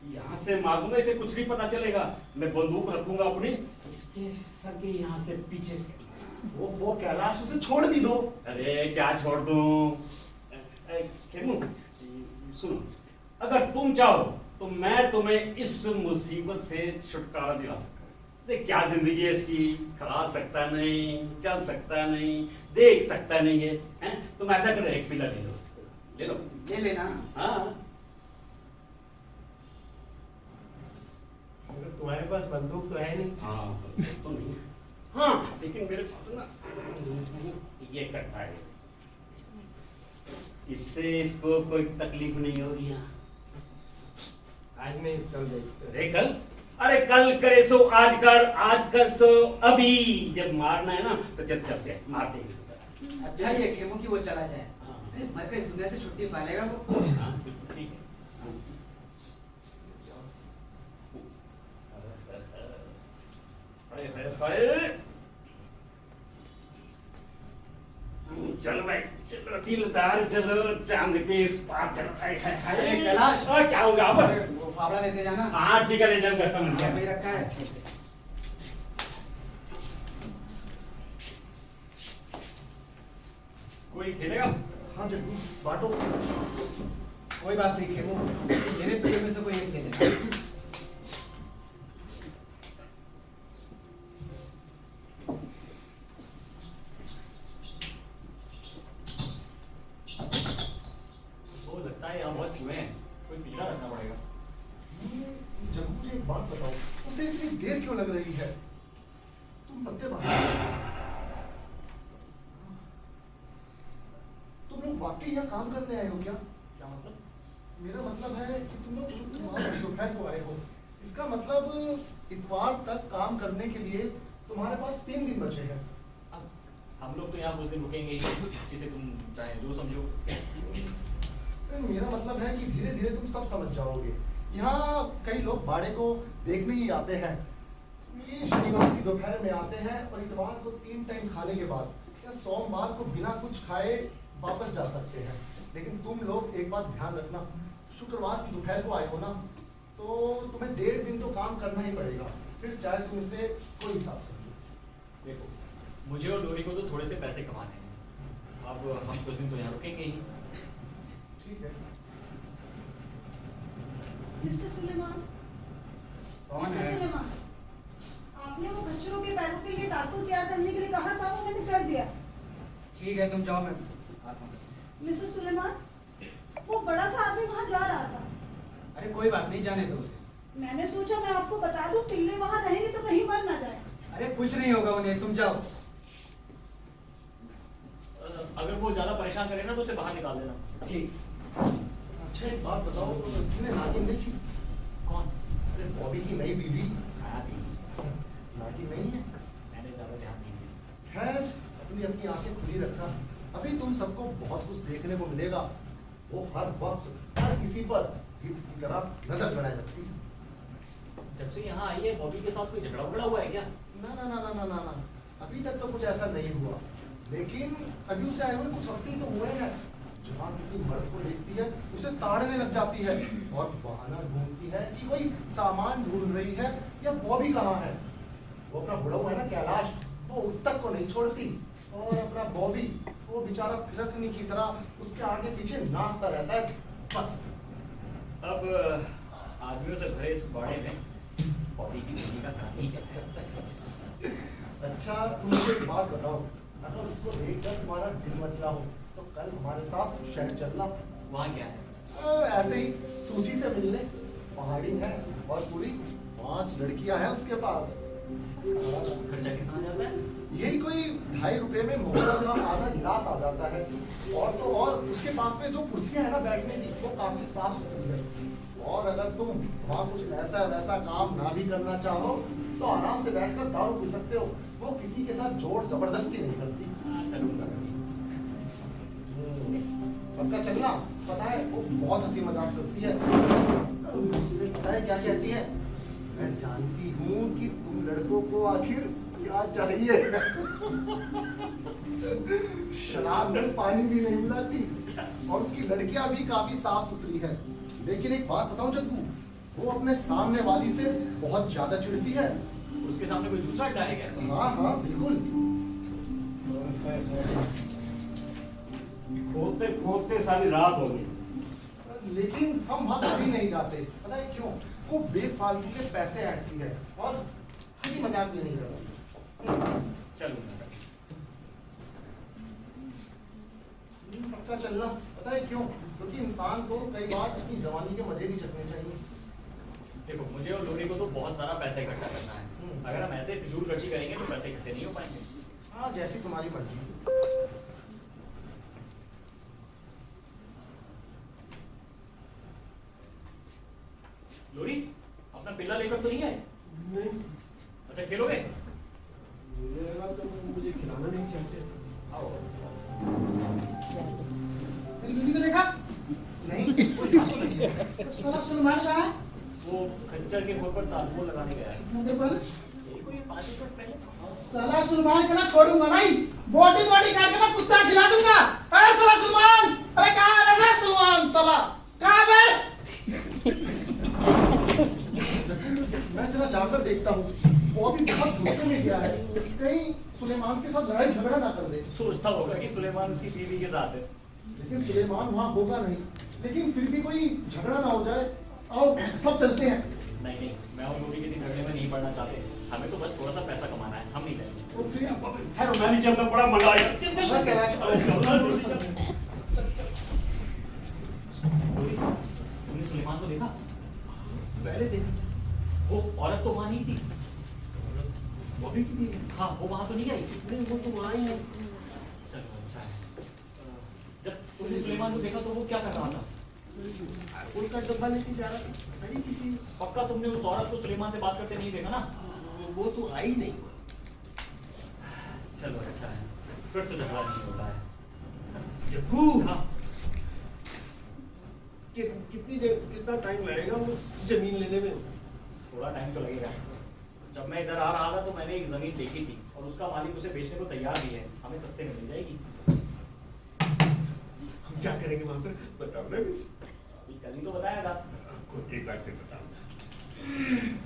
यहाँ से मार दूंगा, इसे कुछ नहीं पता चलेगा। मैं बंदूक रखूंगा अपनी, इसके सर के यहाँ से पीछे से। वो कैलाश, उसे छोड़ भी दो। अरे क्या छोड़ दूं? खेमू सुनो, अगर तुम चाहो तो मैं तुम्हें इस मुसीबत से छुटकारा दिला सकता हूँ। देख क्या जिंदगी है इसकी, खा सकता नहीं, चल सकता नहीं, देख सकता नहीं है, हैं? तुम ऐसा करो, एक पिल्ला ले लो, ले लो। ले लेना। हाँ, मगर तुम्हारे पास बंदूक तो है नहीं। हाँ तो नहीं है। हाँ, लेकिन मेरे पास ना ये कट्टा है, इससे इसको कोई तकलीफ नहीं होगी। आज नहीं, कल देखते हैं। अरे कल, अरे कल करे सो आज कर सो अभी। जब मारना है ना तो चल चलते हैं, मारते हैं इसको। अच्छा ये खेमू कि वो चला जाए। हाँ। मैं तो इस दुनिया से छुट्टी पालेगा वो। हाँ, बिल्कुल ठीक है। हाय हाय हाय, चल भाई चलो, दिलदार चलो, चांद के इस पार चलो। हाय हाय हाय, अरे कैलाश, क्या होगा अब? वो फावड़ा लेते जाना। हाँ ठीक है, ले जाऊंगा, समझ गया। वही रखा है। कोई खेलेगा? हाँ जग्गू, बांटो। कोई बात नहीं खेमू, मेरे पिल्लों में से कोई एक ले लेना। इतनी देर क्यों लग रही है? तुम पत्ते बाहर, तुम लोग वाकई यहाँ काम करने आए हो क्या? क्या मतलब? मेरा मतलब है कि तुम लोग शुक्रवार की दोपहर को आए हो। इसका मतलब इतवार तक काम करने के लिए तुम्हारे पास 3 दिन बचे हैं। अब हम लोग तो यहाँ कुछ दिन रुकेंगे ही, जिसे तुम चाहे जो समझो। मेरा मतलब है कि धीरे धीरे तुम सब समझ जाओगे। यहाँ कई लोग बाड़े को देखने ही आते हैं। ये शनिवार की दोपहर में आते हैं और इतवार को 3 टाइम खाने के बाद या सोमवार को बिना कुछ खाए वापस जा सकते हैं। लेकिन तुम लोग एक बात ध्यान रखना, शुक्रवार की दोपहर को आए हो ना, तो तुम्हें 1.5 दिन तो काम करना ही पड़ेगा, फिर चाहे तुम इससे कोई हिसाब कर लो। देखो, मुझे और लोरी को तो थोड़े से पैसे कमाने हैं। अब हम कुछ दिन तो यहाँ रुकेंगे ही। ठीक है। मिस्टर सुलेमान, कौन मिस्टर है? सुलेमान, आपने वो खच्चरों के पैरों के लिए टाटू तैयार करने के लिए कहा था, वो मैंने कर दिया। ठीक है, तुम जाओ, मैं आता हूँ। मिस्टर सुलेमान, वो बड़ा सा आदमी वहाँ जा रहा था। अरे कोई बात नहीं, जाने दो उसे। मैंने सोचा मैं आपको बता दूं, पिल्ले वहाँ रहेंगे तो कहीं मर ना जाए। अरे कुछ नहीं होगा उन्हें, तुम जाओ। अगर वो ज्यादा परेशान करे ना तो उसे बाहर निकाल देना। ठीक। अच्छा एक बात बताओ, तुमने नागिन देखी? कौन? अरे बॉबी की नई बीवी हाँ, नागिन नहीं है? मैंने ज्यादा ध्यान नहीं दिया। खैर, अपनी आंखें खुली रखना। अभी तुम सबको बहुत कुछ देखने को मिलेगा। वो हर वक्त हर किसी पर गिद्ध की तरह नजर बनाए रखती है। जब से यहाँ आई है, बॉबी के साथ कोई झगड़ा उगड़ा हुआ है क्या? ना ना ना ना ना ना ना, अभी तक तो कुछ ऐसा नहीं हुआ, लेकिन अभी उसे आए हुए कुछ हफ्ते ही तो हुए हैं। जहाँ किसी मर्द को देखती है उसे ताड़ने लग जाती है और बहाना ढूंढती है कि कोई सामान ढूंढ रही है या बॉबी कहाँ है। वो अपना बुढ़ा हुआ है ना कैलाश, वो उस तक को नहीं छोड़ती, और अपना बॉबी वो बेचारा फिरकनी की तरह उसके आगे पीछे नाचता रहता है। बस अब आदमियों से भरे इस बाड़े में बॉबी की बीवी का काम ही क्या है? अच्छा तुम मुझे एक बात बताओ, अगर उसको देखकर तुम्हारा दिल मच रहा हो तो कल हमारे साथ शहर चलना। वहाँ क्या है? ऐसे ही सूची से मिलने। पहाड़ी है और पूरी 5 लड़कियां हैं उसके पास। खर्चा कितना आ जाता है? यही कोई 2.5 रुपए में मोहल्ला का आधा गिलास आ जाता है। और तो और उसके पास में जो कुर्सियां है ना बैठने की, वो काफी साफ सुथरी है। और अगर तुम वहाँ कुछ ऐसा वैसा काम ना भी करना चाहो तो आराम से बैठकर दारू पी सकते हो। वो किसी के साथ जोर जबरदस्ती नहीं करती। चलूंगा कभी। पक्का चलना। पता है वो बहुत हंसी मजाक करती है। तुम मुझसे पता है क्या कहती है? मैं जानती हूँ कि तुम लड़कों को आखिर क्या चाहिए। शराब में पानी भी नहीं मिलाती और उसकी लड़कियां भी काफी साफ सुथरी है। लेकिन एक बात बताऊं जग्गू, वो अपने सामने वाली से बहुत ज्यादा चिढ़ती है। उसके सामने कोई दूसरा अड्डा है क्या? हाँ हाँ बिल्कुल। खोदते खोदते सारी रात हो गई। लेकिन हम वहां कभी नहीं जाते। पता है क्यों? वो बेफालतू के पैसे ऐंठती है और हंसी मजाक भी नहीं करती। चलूंगा। पक्का चलना। पता है क्यों? क्योंकि इंसान को कई बार अपनी जवानी के मजे भी चखने चाहिए। देखो, मुझे और लोरी को तो बहुत सारा पैसा इकट्ठा करना है। अगर हम ऐसे फिजूल खर्ची करेंगे तो पैसे इकट्ठे नहीं हो पाएंगे। हाँ जैसी तुम्हारी मर्जी। लोरी, अपना पिल्ला लेकर तो नहीं आए? नहीं अच्छा, खेलोगे? मिलेगा तो मुझे खिलाना नहीं चाहते। आओ। मेरी बीवी को देखा? नहीं कोई बात तो नहीं है। तो साला सुलेमान कहाँ है? वो खच्चर के खोर पर तालबो लगाने गया है। कितनी देर पहले? यही कोई 5 मिनट पहले। साला सुलेमान को ना छोड़ूंगा नहीं, बॉडी बॉडी काट के ना कुत्ता खिला दूंगा। अरे साला सुलेमान, अरे कहाँ है साला सुलेमान? साला कहाँ है? मैं जरा जाकर देखता हूँ। वो अभी बहुत गुस्से में गया है, कहीं सुलेमान के साथ लड़ाई झगड़ा ना कर दे। सोचता होगा कि सुलेमान उसकी बीवी के साथ है। लेकिन सुलेमान वहाँ होगा नहीं। लेकिन फिर भी कोई झगड़ा ना हो जाए। आओ सब चलते हैं। नहीं नहीं, मैं और लोरी किसी झगड़े में नहीं पड़ना चाहते। हमें तो बस थोड़ा सा पैसा कमाना है, हम नहीं जाएंगे। तो फिर खैर मैं नहीं चलता, बड़ा मजा आएगा। मैं कह रहा लोरी, तुमने सुलेमान को देखा? पहले देखा। वो औरत तो वहां नहीं थी। वो अभी की भी है। हाँ वो वहां तो नहीं आई। नहीं वो तो वहाँ ही है। चलो अच्छा है। जब तुमने सुलेमान को देखा तो वो क्या कर रहा था? alcohol का डब्बा लेके जा रहा था, पता नहीं किसी पक्का तुमने उस औरत को सुलेमान से बात करते नहीं देखा ना? वो तो आई नहीं। चलो अच्छा है, फिर तो झगड़ा नहीं होता है। जग्गू, हाँ कितना टाइम लगेगा वो जमीन लेने में? थोड़ा टाइम तो लगेगा। जब मैं इधर आ रहा था तो मैंने एक जमीन देखी थी और उसका मालिक उसे बेचने को तैयार भी है, हमें सस्ते में मिल जाएगी। हम क्या करेंगे वहां पर बताओ ना। अभी कल ही तो बताया था। आपको एक बार फिर बताऊंगा।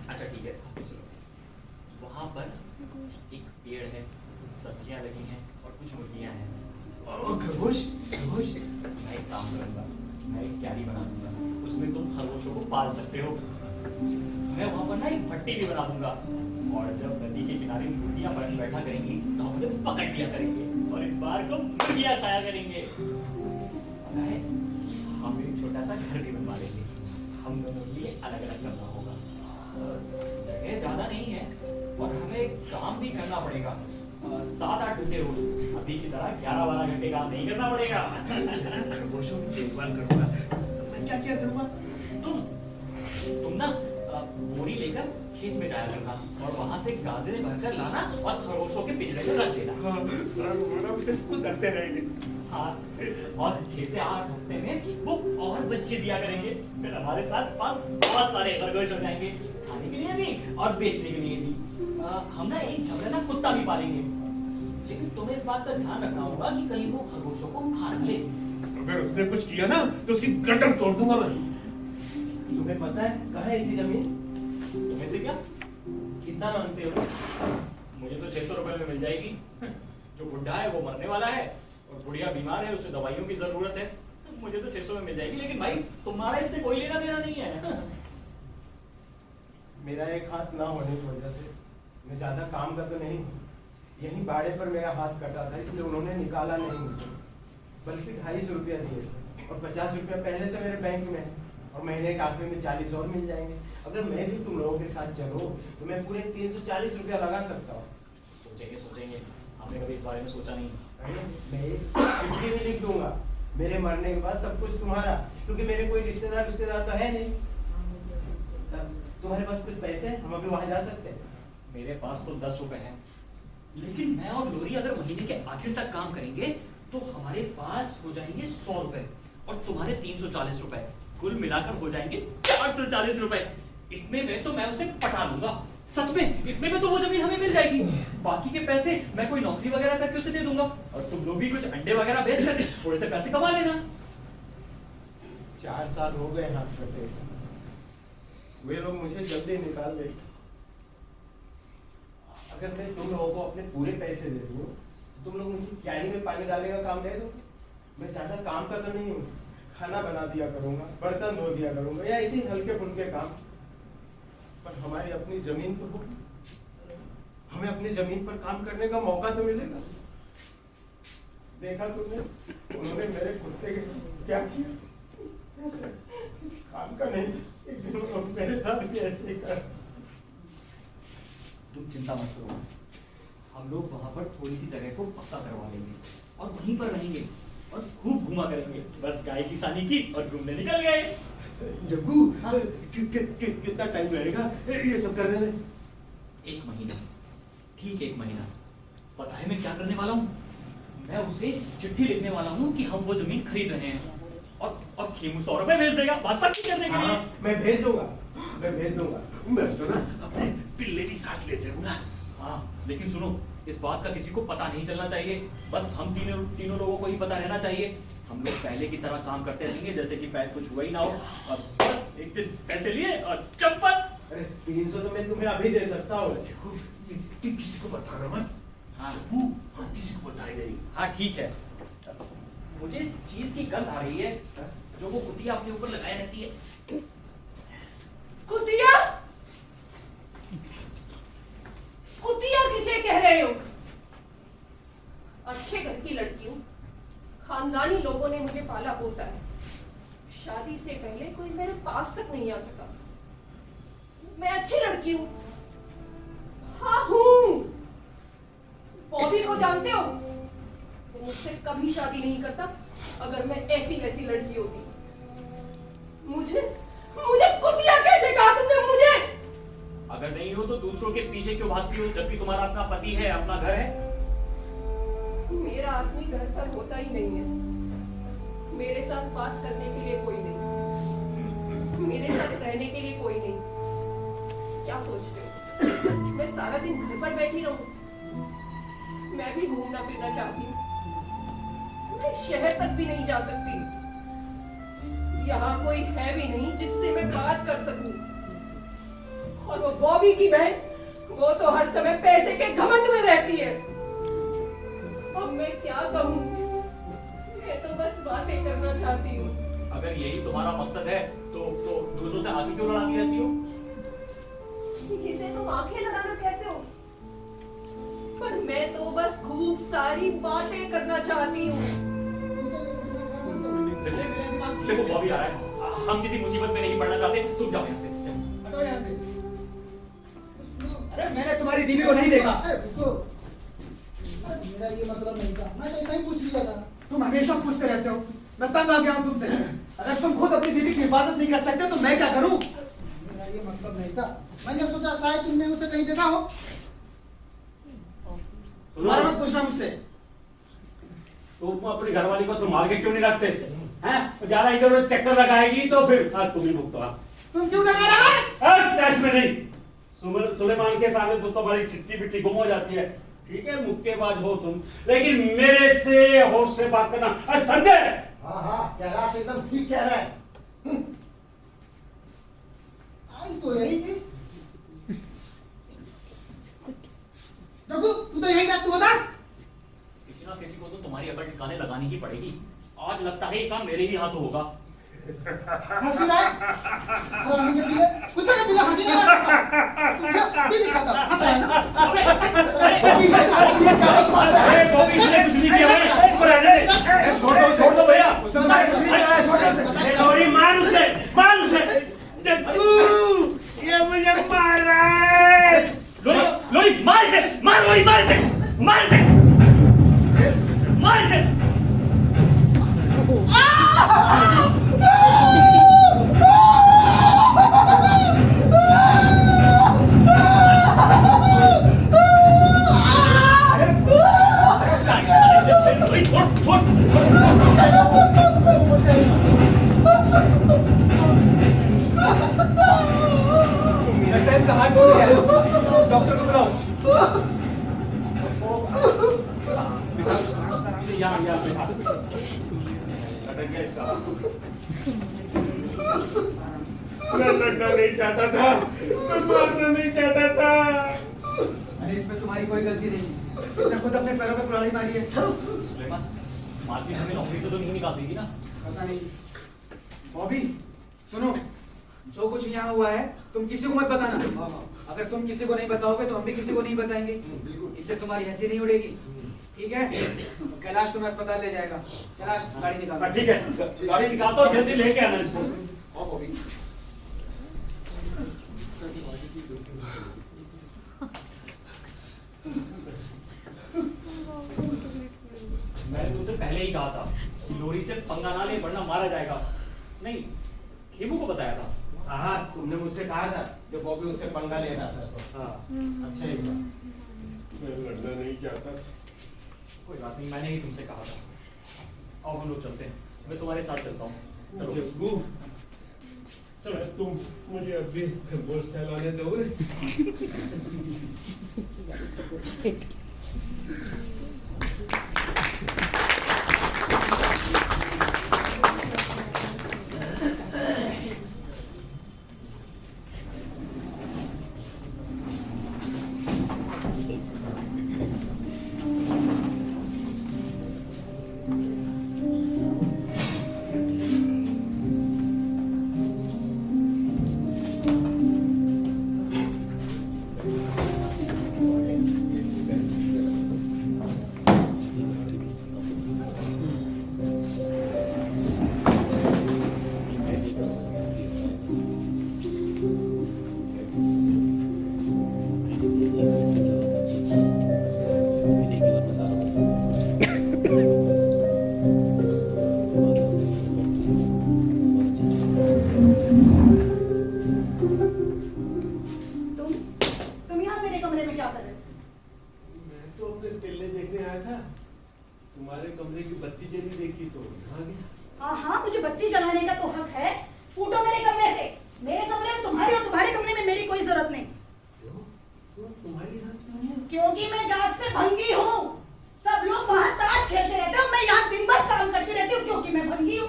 अच्छा ठीक है, सुनो। वहां पर एक पेड़ है, सब्जियां लगी हैं और कुछ मुर्गियां हैं। और खरगोश, खरगोश। मैं एक काम करूंगा, मैं एक क्यारी बना दूंगा, उसमें तुम खरगोशों को पाल सकते हो। मैं वहां पर ना एक भट्टी भी बना दूंगा और जब नदी के किनारे मुर्गियां बैठा करेंगी तो हम उन्हें पकड़ लिया करेंगे और इस बार को मुर्गियां खाया करेंगे। पता है, हम एक छोटा सा घर भी बनवा लेंगे, हम दोनों के लिए अलग अलग करना होगा। जगह ज्यादा नहीं है और हमें काम भी करना पड़ेगा 7-8 घंटे रोज। अभी की तरह 11-12 घंटे काम नहीं करना पड़ेगा। खरगोशों की देखभाल करूंगा। मैं क्या क्या करूंगा? तुम ना बोरी लेकर खेत में जाया करना और वहां से गाजरें भरकर लाना और खरगोशों के पिंजरे में रख देना। हाँ, बिल्कुल करते रहेंगे। हाँ, और 6 से 8 हफ्ते में वो और बच्चे दिया करेंगे। फिर हमारे साथ पास बहुत सारे खरगोश हो जाएंगे, खाने के लिए भी और बेचने के लिए भी। हम ना एक झबरेला कुत्ता भी पालेंगे, लेकिन तुम्हें इस बात का ध्यान रखना होगा कि कहीं वो खरगोशों को खा न ले। अगर उसने कुछ किया ना तो उसकी गर्दन तोड़ दूंगा मैं। तुम्हें पता है कहाँ है ऐसी जमीन? तुम्हें से क्या? कितना मांगते हो? मुझे तो 600 रुपए में मिल जाएगी। जो बुढ़ा है वो मरने वाला है और बुढ़िया बीमार है, उसे दवाइयों की जरूरत है। मुझे तो 600 में मिल जाएगी, लेकिन भाई तुम्हारा इससे कोई लेना देना नहीं है। मेरा एक हाथ ना होने की वजह से मैं ज्यादा काम का तो नहीं हूँ। यही बाड़े पर मेरा हाथ कटा था, इसलिए उन्होंने निकाला नहीं मुझे, बल्कि 250 रुपया दिए और 50 रुपया पहले से मेरे बैंक में है और महीने के आखिर में 40 और मिल जाएंगे। अगर मैं भी तुम लोगों के साथ चलूं तो मैं पूरे 340 रुपया लगा सकता हूँ। सोचेंगे, हमने कभी इस बारे में सोचा नहीं। मैं चिट्ठी भी लिख दूंगा, मेरे मरने के बाद सब कुछ तुम्हारा, क्योंकि मेरे कोई रिश्तेदार तो है नहीं। तुम्हारे पास कुछ पैसे, हम अभी वहां जा सकते हैं। मेरे पास तो 10 रुपए हैं, लेकिन मैं और लोरी अगर महीने के आखिर तक काम करेंगे तो हमारे पास हो जाएंगे 100 रुपए और तुम्हारे 340 रुपए, कुल मिलाकर हो जाएंगे 440 रुपए। इतने में तो मैं उसे पटा लूंगा। सच में इतने में तो वो जमीन हमें मिल जाएगी। बाकी के पैसे मैं कोई नौकरी वगैरह करके उसे दे दूंगा और तुम लोग भी कुछ अंडे वगैरह बेच कर थोड़े से पैसे कमा लेना। 4 साल हो गए हाथ कटे, वे लोग मुझे जल्दी निकाल गए। अगर मैं तुम लोगों को अपने पूरे पैसे दे दूं, तुम लोग मुझे क्यारी में पानी डालने का काम दे दो। मैं ज्यादा काम का तो नहीं हूँ, खाना बना दिया करूंगा, बर्तन धो दिया करूंगा या ऐसे हल्के फुल्के काम। पर हमारी अपनी जमीन तो होगी, हमें अपनी जमीन पर काम करने का मौका तो मिलेगा। देखा तुमने उन्होंने मेरे कुत्ते के साथ क्या किया? काम का नहीं, एक दिन वो मेरे साथ भी ऐसे ही कर। तुम चिंता मत करो, हम लोग वहां पर थोड़ी सी जगह को पक्का करवा लेंगे और वहीं पर रहेंगे और खूब घूमा करेंगे। बस गाय की सानी की और घूमने निकल गए। जग्गू, कितना टाइम लगेगा ये सब करने में? 1 महीना, ठीक 1 महीना। पता है मैं क्या करने वाला हूँ? मैं उसे चिट्ठी लिखने वाला हूँ कि हम वो जमीन खरीद रहे हैं और खेमू 100 रुपए भेज देगा बात पक्की करने के लिए। मैं भेज दूंगा, मैं भेज दूंगा। मैं तो ना अपने पिल्ले भी साथ लेते रहूंगा। हाँ, लेकिन सुनो, इस बात का किसी को पता नहीं चलना चाहिए। बस हम तीनों लोगों को ही पता रहना चाहिए। हम लोग पहले की तरह काम करते रहेंगे जैसे कि पहले कुछ हुआ ही ना हो और बस एक दिन पैसे लिए और चंपत। अरे 300 तो मैं तुम्हें अभी दे सकता हूँ। किसी को बताना मत। हाँ हम किसी को बताएंगे नहीं। हाँ ठीक है। मुझे इस चीज की गंध आ रही है जो वो कुतिया अपने ऊपर लगाए रहती है। कुतिया? कुतिया किसे कह रहे हो? अच्छे घर की लड़की हूँ, खानदानी लोगों ने मुझे पाला पोसा है। शादी से पहले कोई मेरे पास तक नहीं आ सका। मैं अच्छी लड़की हूँ, हाँ हूँ, कभी शादी नहीं करता अगर मैं ऐसी वैसी लड़की होती। मुझे मुझे कुतिया कैसे कहा तुमने मुझे? अगर नहीं हो तो दूसरों के पीछे क्यों भागती हो, जबकि तुम्हारा अपना पति है, अपना घर है? मेरा आदमी घर पर होता ही नहीं है। मेरे साथ बात करने के लिए कोई नहीं, मेरे साथ रहने के लिए कोई नहीं। क्या सोचते हो मैं सारा दिन घर पर बैठी रहूं? मैं भी घूमना फिरना चाहती हूँ। मैं शहर तक भी नहीं जा सकती। यहाँ कोई है भी नहीं जिससे मैं बात कर सकूं। और वो बॉबी की बहन, वो तो हर समय पैसे के घमंड में रहती है। अब मैं क्या कहूँ? मैं तो बस बातें करना चाहती हूँ। अगर यही तुम्हारा मकसद है तो दूसरों से आंखें क्यों लड़ाती रहती हो? इसे तुम आंखें लड़ाना कहते हो, पर मैं तो बस खूब सारी बातें करना चाहती हूँ। देखो बॉबी आ रहा है, हम किसी मुसीबत में नहीं पड़ना चाहते, तुम जाओ यहाँ से, जाओ। हटो यहाँ से। अरे मैंने तुम्हारी बीवी को नहीं देखा। अरे मेरा ये मतलब नहीं था, मैं तो ऐसा ही पूछ लिया था। तुम हमेशा पूछते रहते हो, मैं तंग आ गया हूँ तुमसे। अगर तुम खुद अपनी बीवी की हिफाजत नहीं कर सकते तो मैं क्या करूँ? मेरा ये मतलब नहीं था, मैंने सोचा शायद तुमने उसे कहीं देखा हो। तुम्हारा मत पूछना मुझसे। तुम अपनी घरवाली को संभाल के क्यों नहीं रखते हैं? ज्यादा इधर उधर चक्कर लगाएगी तो फिर तुम ही भुगतो। तुम क्यों डरा रहा है? चर्च में नहीं, सुलेमान के सामने तो तुम्हारी सिट्टी बिट्टी गुम हो जाती है। ठीक है, मुक्केबाज हो तुम, लेकिन मेरे से होश से बात करना समझे? हाँ हाँ, कैलाश एकदम ठीक कह रहा है। आई तो यही थी। जग्गू, तू तो यही था, तू बता। किसी ना किसी को तो तुम्हारी अकड़ ठिकाने लगानी ही पड़ेगी। आज लगता है ये काम मेरे ही हाथों होगा। हंसी रहा है? हरामी के पिले, कुत्ते के पिले हंसी नहीं रहा सकता। तुझे भी दिखाता, हंस रहा है ना? अभी हंस रहा है, ये क्या बकवास है? अरे बॉबी, इसने कुछ नहीं किया भाई, इसको रहने दे। छोड़ दो भैया। उसने बताया कुछ नहीं कराया, छोड़ दो। ए लोरी, मार उसे, मार उसे। जग्गू, ये मुझे मार रहा है। लोरी, लोरी, मार इसे, मार लोरी, मार इसे, मार इसे, मार इसे। लोरी, छोड़, छोड़, लगता है इसका हाथ टूट गया है। डॉक्टर को बुलाओ। यहाँ बैठा। अटक गया इसका। मैं लड़ना नहीं चाहता था, मैं मारना नहीं चाहता था। अरे इसमें तुम्हारी कोई गलती नहीं, इसने खुद अपने पैरों पे कुल्हाड़ी मारी है। सुलेमान, मालकिन हमें नौकरी से तो नहीं निकाल देगी ना? पता नहीं। बॉबी सुनो, जो कुछ यहाँ हुआ है तुम किसी को मत बताना। अगर तुम किसी को नहीं बताओगे तो हम भी किसी को नहीं बताएंगे। इससे तुम्हारी हंसी नहीं उड़ेगी, ठीक है? तो कैलाश तुम्हें अस्पताल ले जाएगा। कैलाश गाड़ी निकालो। ठीक है, गाड़ी निकालता हूँ, जल्दी लेके आना इसको। मैंने तुमसे पहले ही कहा था कि लोरी से पंगा ना ले वरना मारा जाएगा। नहीं, खेबू को बताया था। हाँ, तुमने मुझसे कहा था जब बॉबी उससे पंगा ले रहा था तो। हाँ, अच्छा ही हुआ। मैं लड़ना नहीं चाहता। कोई बात नहीं, मैंने ही तुमसे कहा था। आओ हम लोग चलते हैं, मैं तुम्हारे साथ चलता हूँ। चलो। जग्गू, चलो तुम मुझे अभी खरगोश सहलाने दोगे? तुम यहाँ मेरे कमरे में क्या कर रहे हो? मैं तो अपने पिल्ले देखने आया था, तुम्हारे कमरे की बत्ती जली देखी तो यहाँ गया। हाँ हाँ, मुझे बत्ती जलाने का तो हक है। फूटो मेरे कमरे से। मेरे कमरे में तुम्हारी और तुम्हारे कमरे में मेरी कोई जरूरत नहीं। क्यों तुम्हारी जरूरत क्यों नहीं? क्योंकि मैं जात से भंगी हूँ। सब लोग वहाँ ताश खेलते रहते हैं, मैं यहाँ दिन भर काम करती रहती हूँ क्योंकि मैं भंगी हूँ।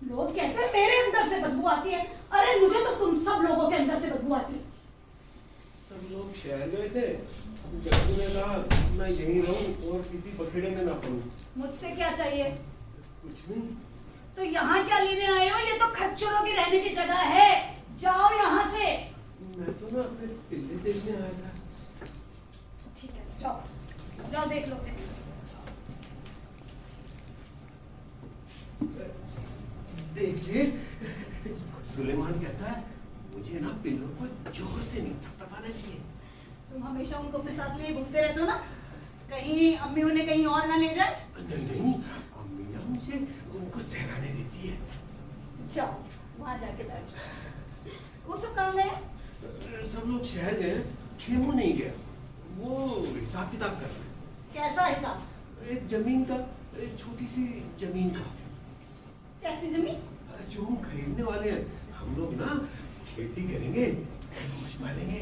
लोग कहते हैं मेरे अंदर से बदबू आती है। अरे मुझे तो तुम सब लोगों के अंदर से बदबू आती है। सब लोग शहर गए थे, जग्गू ने कहा मैं यहीं रहूं और किसी बखेड़े में ना पड़ूं। मुझसे क्या चाहिए? कुछ नहीं। तो यहाँ क्या लेने आए हो? ये तो खच्चरों की रहने की जगह है। जाओ यहाँ से। मैं तो ना अपने पिल्ले देखने आया था। ठीक है, जाओ जाओ, देख लो। देखिए, सुलेमान कहता है मुझे ना पिल्लों को जोर से नहीं थपथपाना चाहिए। तुम हमेशा उनको अपने साथ लिए घूमते रहते हो ना, कहीं अम्मी उन्हें कहीं और ना ले जाए। नहीं नहीं, अम्मी ना मुझे उनको सहलाने देती है। जाओ वहाँ जाके बैठ जाओ। वो सब कहाँ गए? सब लोग शहर गए, खेमू नहीं गया। वो हिसाब किताब कर रहा है। कैसा हिसाब? एक जमीन का, एक छोटी सी जमीन का। कैसी जमीन? जो हम खरीदने वाले हैं, हम लोग ना खेती करेंगे, खरगोश पालेंगे।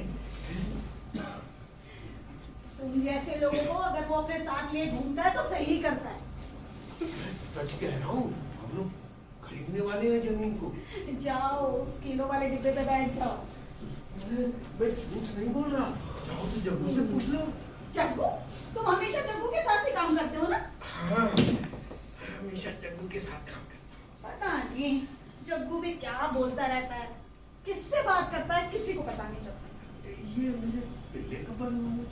तुम जैसे लोगों को अगर वो अपने साथ लिए घूमता है तो सही करता है। सच कह रहा हूँ, हम लोग खरीदने वाले हैं जमीन को। जाओ उस किलो वाले डिब्बे पे बैठ जाओ। मैं झूठ नहीं बोल रहा। जाओ तो जग्गू से पूछ लो। जग्गू? तुम हमेशा जग्गू के साथ ही काम करते हो ना? हाँ, हमेशा जग्गू के साथ काम करता हूँ। पता नहीं जग्गू भी क्या बोलता रहता है, किससे बात करता है किसी को पता नहीं चलता। ये मेरे पिल्ले का बल है।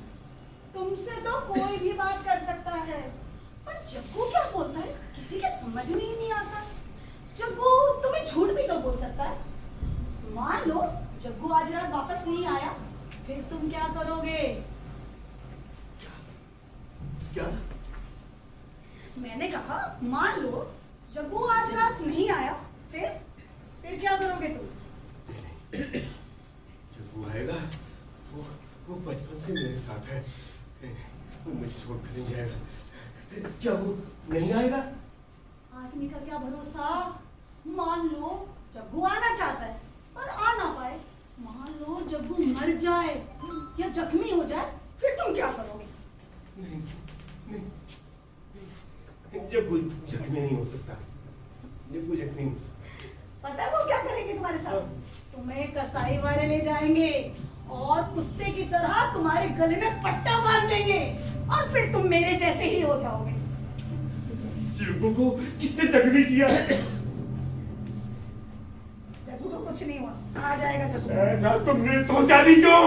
तुमसे तो कोई भी बात कर सकता है, पर जग्गू क्या बोलता है किसी के समझ में ही नहीं आता। जग्गू तुम्हें झूठ भी तो बोल सकता है। मान लो जग्गू आज रात वापस नहीं आया, फिर तुम क्या करोगे? क्या? मैंने कहा मान लो जग्गू आज रात नहीं आया, फिर क्या करोगे तुम? जग्गू आएगा, वो बचपन से मेरे साथ है, वो मुझे छोड़ कर नहीं जाएगा। क्या वो नहीं आएगा? आदमी का क्या भरोसा। मान लो जग्गू आना चाहता है पर आ ना पाए, मान लो जग्गू मर जाए या जख्मी हो जाए, फिर तुम क्या करोगे? नहीं, नहीं, जग्गू जख्मी नहीं हो सकता। जग्गू जख्मी नहीं हो सकता। पता है वो क्या करेंगे तुम्हारे साथ? तुम्हें कसाई वाले ले जाएंगे और कुत्ते की तरह तुम्हारे गले में पट्टा बांध देंगे और फिर तुम मेरे जैसे ही हो जाओगे। जग्गू को किसने जख्मी किया है? जग्गू को कुछ नहीं हुआ, आ जाएगा जग्गू। ऐसा तुमने सोचा नहीं क्यों?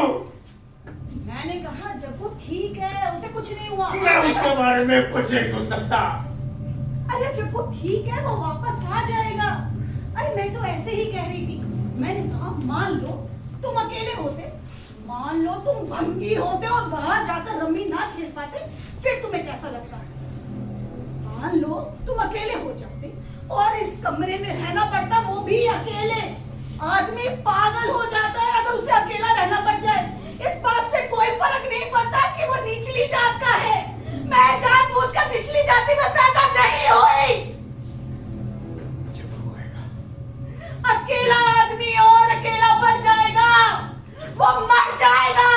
मैंने कहा जग्गू ठीक है, उसे कुछ नहीं हुआ। मैं उसके बारे में कुछ नहीं सोच सकता। अरे जग्गू ठीक है, वो वापस आ जाएगा। अरे मैं तो ऐसे ही कह रही थी। मैंने कहा मान लो तुम अकेले होते, मान लो तुम भंगी होते और वहां जाकर रम्मी ना खेल पाते, फिर तुम्हें कैसा लगता? मान लो तुम अकेले हो जाते और इस कमरे में रहना पड़ता, वो भी अकेले। आदमी पागल हो जाता है अगर उसे अकेला रहना पड़ जाए। इस बात से कोई फर्क नहीं पड़ता कि वो निचली जात का है। मैं जानबूझकर निचली जाति में पैदा नहीं हुई। जग्गू आएगा, अकेला आदमी और अकेला मर जाएगा, वो मर जाएगा।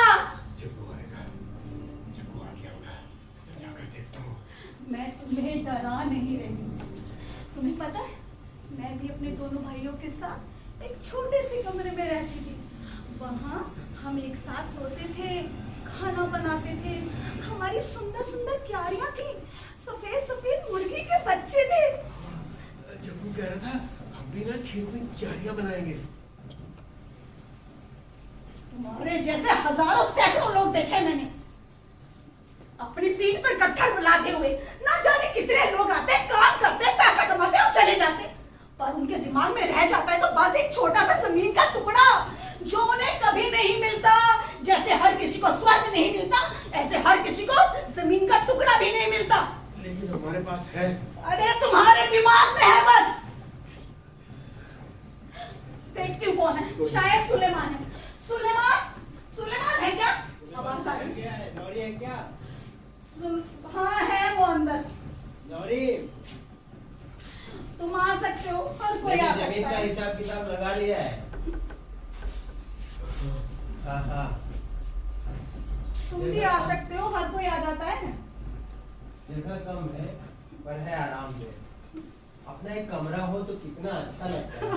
जग्गू आएगा, जग्गू आ गया होगा। मैं जाकर देखता हूँ। मैं तुम्हें डरा नहीं रही। तुम्हें पता है मैं भी अपने दोनों भाइयों के साथ एक छोटे से कमरे में रहती थी। वहाँ हम एक साथ सोते थे, खाना बनाते थे, हमारी सुंदर सुंदर क्यारियां थी, सफेद सफेद मुर्गी के बच्चे थे। जग्गू कह रहा था हम भी ना खेत में क्यारियां बनाएंगे। तुम्हारे जैसे हजारों सैकड़ों लोग देखे मैंने, अपनी पीठ पर कट्ठर लादे हुए। ना जाने कितने लोग आते, काम करते, पैसा कमाते और चले जाते, पर उनके दिमाग में रह जाता है तो बस एक छोटा सा जमीन का टुकड़ा जो उन्हें कभी नहीं मिलता। जैसे हर किसी को स्वर्ग नहीं मिलता, ऐसे हर किसी को जमीन का टुकड़ा भी नहीं मिलता। लेकिन हमारे पास है। अरे तुम्हारे दिमाग में है बस। देखती हूँ कौन है, शायद सुलेमान है। सुलेमान, सुलेमान जमीन का है। हिसाब किताब लगा लिया है। हाँ हाँ, तुम भी आ सकते हो, हर कोई आ जाता है। जगह कम है पर है आरामदेह। अपना एक कमरा हो तो कितना अच्छा लगता है।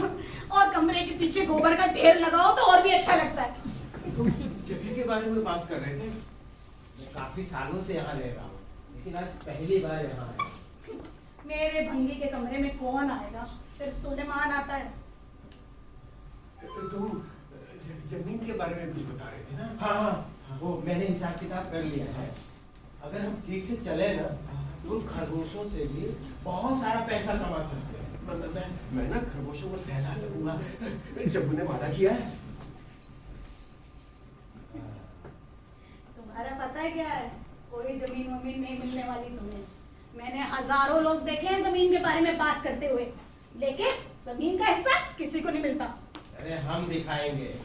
और कमरे के पीछे गोबर का ढेर लगाओ तो और भी अच्छा लगता है। तुम जगह के बारे में बात कर रहे थे। मैं काफी सालों से यहाँ रह रहा हूँ, लेकिन आज पहली बार यहाँ आया। मेरे भंगी के कमरे में कौन आएगा, सिर्फ सुलेमान आता है। तुम जमीन के बारे में कुछ बता रहे थे ना? हाँ हाँ, वो मैंने हिसाब किताब कर लिया है। अगर हम ठीक से चले ना तो खरगोशों से भी बहुत सारा पैसा कमा सकते हैं। मैं ना खरगोशों को सहला सकूंगा। जब्बू ने वादा किया है। तुम्हारा पता है क्या है, कोई जमीन वमीन नहीं मिलने वाली तुम्हें। मैंने हजारों लोग देखे हैं जमीन के बारे में बात करते हुए, लेकिन जमीन का हिस्सा किसी को नहीं मिलता। अरे हम दिखाएंगे।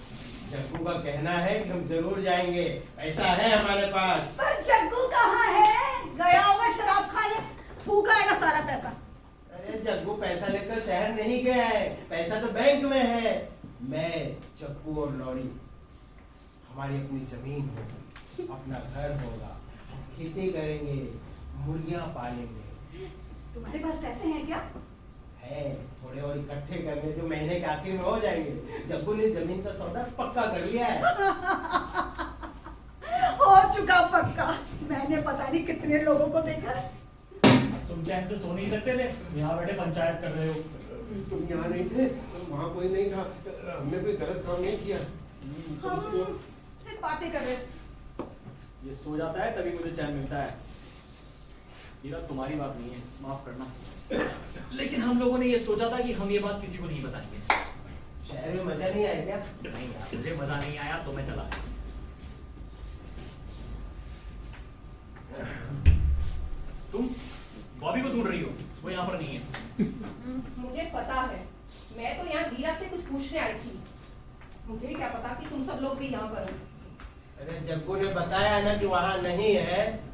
जग्गू का कहना है कि हम जरूर जाएंगे, पैसा है हमारे पास। पर जग्गू कहाँ है? गया हुआ शराब खाने, फूका आएगा सारा पैसा। अरे जग्गू पैसा लेकर शहर नहीं गया है, पैसा तो बैंक में है। मैं, जग्गू और लौरी, हमारी अपनी जमीन होगी, अपना घर होगा, हम खेती करेंगे, मुर्गियां पालेंगे। तुम्हारे पास पैसे हैं क्या? है, थोड़े और इकट्ठे करने जो महीने के आखिर में हो जाएंगे। जग्गू ने जमीन का सौदा पक्का कर लिया है। हो चुका पक्का। मैंने पता नहीं कितने लोगों को देखा है। तुम चैन से सो नहीं सकते थे, यहाँ बैठे पंचायत कर रहे हो। तुम यहाँ नहीं थे, वहाँ कोई नहीं था, हमने कोई गलत काम नहीं किया। हम सिर्फ बातें कर रहे थे। ये सो जाता है तभी मुझे चैन मिलता है। हीरा, तुम्हारी बात नहीं है, माफ करना। लेकिन हम लोगों ने ये सोचा था कि हम ये बात किसी को नहीं बताएंगे। शहर में मजा नहीं आया क्या? नहीं यार, मुझे मजा नहीं आया तो मैं चला आया। तुम बॉबी को ढूंढ रही हो, वो यहाँ पर नहीं है। मुझे पता है, मैं तो यहाँ हीरा से कुछ पूछने आई थी। मुझे क्या पता कि तुम सब लोग भी यहाँ पर हो। अरे जग्गू ने बताया ना कि वहाँ नहीं है।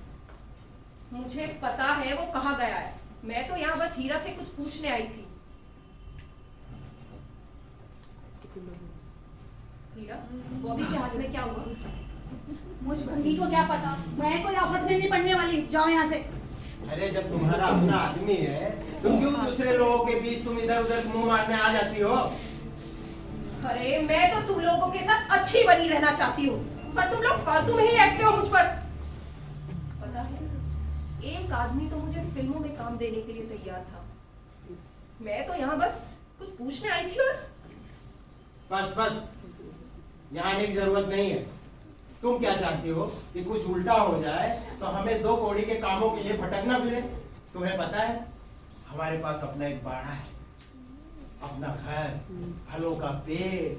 मुझे पता है वो कहाँ गया है। मैं तो यहाँ बस हीरा से कुछ पूछने आई थी। हीरा, बॉबी के हाथ में क्या हुआ? मुझ भंगी को क्या पता, मैं कोई आफत में नहीं पड़ने वाली। जाओ यहाँ से। अरे जब तुम्हारा अपना आदमी है, तुम क्यों दूसरे लोगों के बीच तुम इधर उधर मुंह मारने आ जाती हो? अरे मैं तो तुम लोगों के साथ अच्छी बनी रहना चाहती हूँ, पर तुम लोग फालतू में ही अटके हो मुझ पर। पता है, एक आदमी तो मुझे फिल्मों में काम देने के लिए तैयार था। मैं तो यहाँ बस कुछ पूछने आई थी। और बस बस, यहाँ आने की जरूरत नहीं है। तुम क्या चाहती हो कि कुछ उल्टा हो जाए तो हमें दो कौड़ी के कामों के लिए भटकना फिरे? तुम्हें पता है, हमारे पास अपना एक बाड़ा है, अपना घर, फलों का पेड़,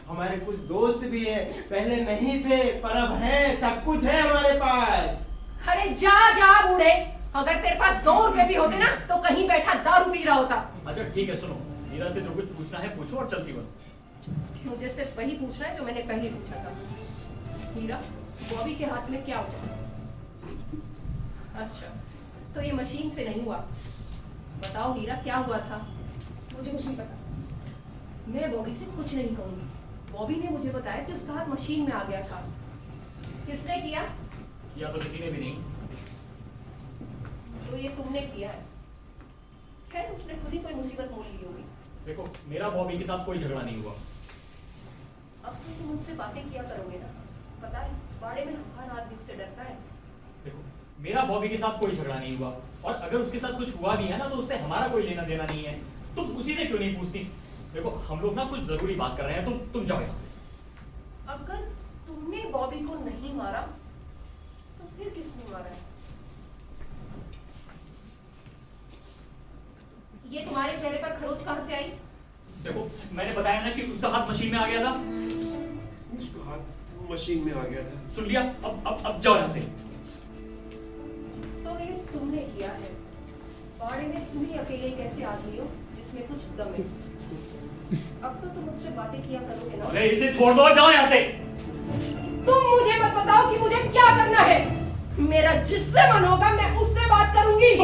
हमारे कुछ दोस्त भी है। पहले नहीं थे पर अब है, सब कुछ है हमारे पास। अरे जा जा बूढ़े, अगर तेरे पास 2 रुपए भी होते ना तो कहीं बैठा दारू पी रहा होता। अच्छा ठीक है, सुनो, हीरा से जो कुछ पूछना है पूछो और चलती बनो। मुझे सिर्फ वही पूछना है जो मैंने पहले पूछा था। हीरा, बॉबी के हाथ में क्या हुआ? अच्छा, तो ये मशीन से नहीं हुआ। बताओ हीरा, क्या हुआ था? मुझे कुछ नहीं पता। मैं बॉबी से कुछ नहीं कहूंगी। बॉबी ने मुझे बताया कि उसका हाथ मशीन में आ गया था। किसने किया? किया तो किसी ने भी नहीं। तो ये तुमने किया है। खैर, उसने खुद ही कोई मुसीबत मोल ली होगी। देखो, मेरा बॉबी के साथ कोई झगड़ा नहीं हुआ। अब तो तुम मुझसे बातें किया करोगे ना। पता है, बाड़े में हर आदमी उससे डरता है। देखो, मेरा बॉबी के साथ कोई झगड़ा नहीं हुआ, और अगर उसके साथ कुछ हुआ भी है ना तो उससे हमारा कोई लेना देना नहीं है। तुम उसी से क्यों नहीं पूछती? देखो, हम लोग ना कुछ जरूरी बात कर रहे हैं, तुम जाओ यहाँ से। अगर तुमने बॉबी को नहीं मारा तो फिर किसने मारा है? ये तुम्हारे चेहरे पर खरोच कहां से आई? देखो, मैंने बताया ना कि उसका हाथ मशीन में आ गया था। उसका हाथ मशीन में आ गया था। सुन लिया? अब जाओ यहाँ से। तो ये तुमने किया है। बाड़े में तुम ही अकेले कैसे आदमी हो जिसमें कुछ दम है। अब तो तुम मुझसे बातें किया करोगे ना। अरे इसे छोड़ दो, जाओ यहाँ से। तुम मुझे मत बताओ कि मुझे क्या करना है। मेरा जिससे मन होगा मैं उससे बात करूंगी।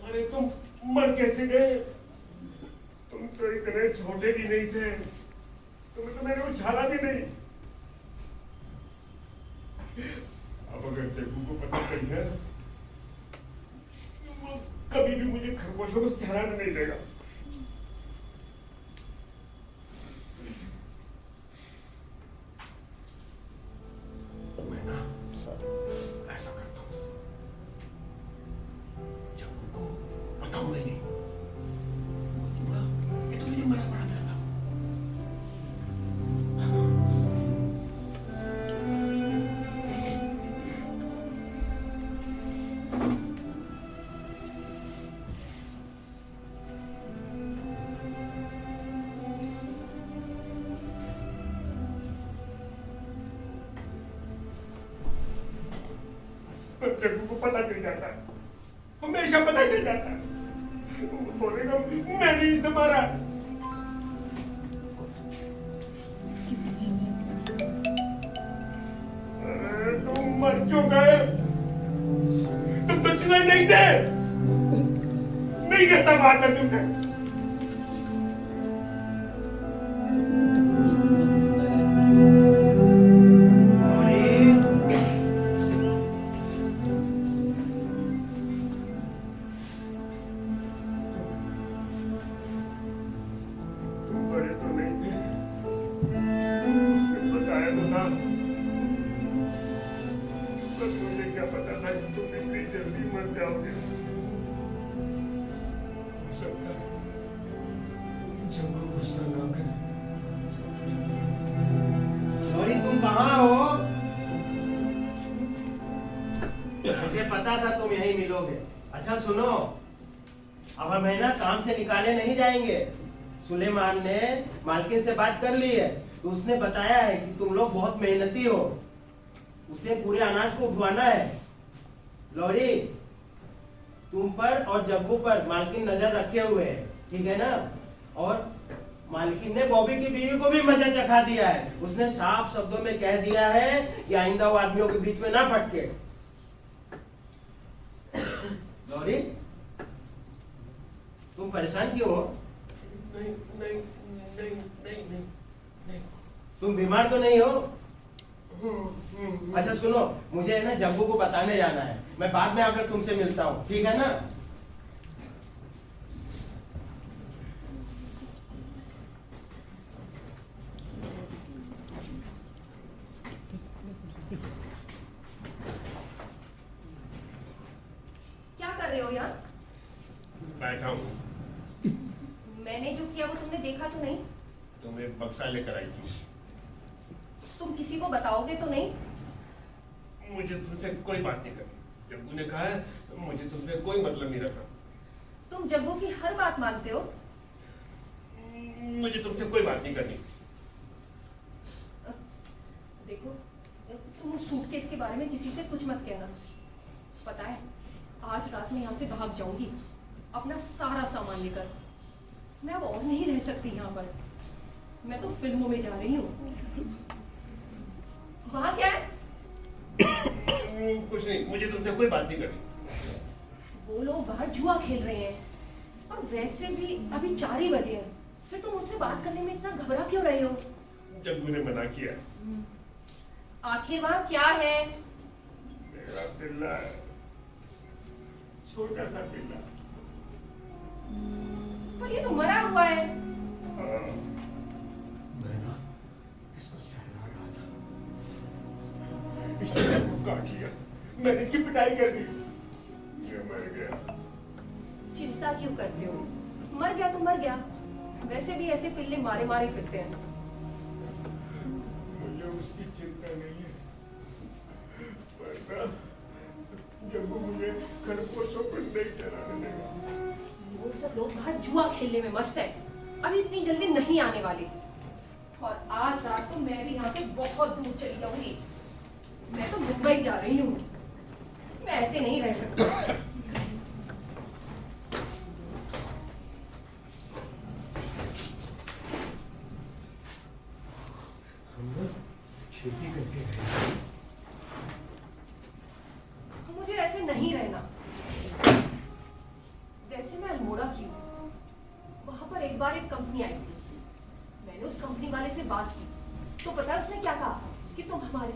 अरे तुम मर कैसे गए? तुम तो इतने छोटे भी नहीं थे, तुम्हें तो मैंने उछाला भी नहीं। अब अगर जग्गू को पता चल गया वो कभी भी मुझे खरगोशों को सहराने नहीं देगा। मैं ना ऐसा करता हूँ, जग्गू को बताऊंगा ही नहीं। ये तो मुझे मना पड़ा था। जग्गू को पता चल जाता है, हमेशा पता चल जाता है। वो बोलेगा मैंने इसे मारा। अरे तुम मर क्यों गए? तुम तो चुने नहीं थे। नहीं कहता बात है तुमसे। तुम बड़े तो नहीं थे, उसने बताया तो था, बस मुझे क्या पता था कि तुम इतनी जल्दी मर जाओगे। हो सकता है जब वो गुस्सा ना करे। गौरी तुम कहाँ हो? मुझे पता था तुम यहीं मिलोगे। अच्छा सुनो, अब हम है ना काम से निकाले नहीं जाएंगे। सुलेमान ने मालकिन से बात कर ली है, तो उसने बताया है कि तुम लोग बहुत मेहनती हो, उसे पूरे अनाज को उठवाना है। लौरी, तुम पर और जग्गू पर मालकिन नजर रखे हुए है, ठीक है ना? और मालकिन ने बॉबी की बीवी को भी मजा चखा दिया है। उसने साफ शब्दों में कह दिया है कि आइंदा वो आदमियों के बीच में ना भटके। लौरी, तुम परेशान क्यों हो? नहीं नहीं नहीं नहीं नहीं नहीं। तुम बीमार तो नहीं हो? अच्छा सुनो, मुझे है ना जग्गू को बताने जाना है। मैं बाद में आकर तुमसे मिलता हूँ, ठीक है ना? क्या कर रहे हो यार? बैठा हूँ। मैंने जो किया वो तुमने देखा तो नहीं? तुम एक बक्सा लेकर आई थी। तुम किसी को बताओगे तो नहीं? मुझे तुमसे कोई बात नहीं करनी। जग्गू ने कहा है, मुझे तुमसे कोई मतलब नहीं रखा। तुम जग्गू की हर बात मानते हो? मुझे तुमसे कोई बात नहीं करनी। देखो, तुम उस सूटकेस के बारे में किसी से कुछ मत कहना। पता है, आज रात में यहाँ से भाग जाऊंगी अपना सारा सामान लेकर। मैं अब और नहीं रह सकती यहाँ पर। मैं तो फिल्मों में जा रही हूँ। वहाँ क्या है? कुछ नहीं, मुझे तुमसे कोई बात नहीं करनी। वो लोग बाहर जुआ खेल रहे हैं, और वैसे भी अभी 4 ही बजे हैं। फिर तुम मुझसे बात करने में इतना घबरा क्यों रहे हो? जग्गू ने मना किया। आखिर वहाँ क्या है? मेरा पिल्ला है, छोटा सा पिल्ला। पर ये तो मरा हुआ है। हाँ, मैं ना इसको सहला रहा था, इसने मेरे को काट लिया। मैंने इसकी पिटाई कर दी, ये मर गया। चिंता क्यों करते हो? मर गया तो मर गया। वैसे भी ऐसे पिल्ले मारे मारे फिरते हैं। मुझे उसकी चिंता नहीं है, पर ना जब वो मुझे खरगोशों पर नहीं चलाने देगा। वो सब लोग बाहर जुआ खेलने में मस्त है, अभी इतनी जल्दी नहीं आने वाले। और आज रात को मैं भी यहाँ से बहुत दूर चली जाऊंगी। मैं तो मुंबई जा रही हूँ। मैं ऐसे नहीं रह सकती। हम ना खेती करके रहे,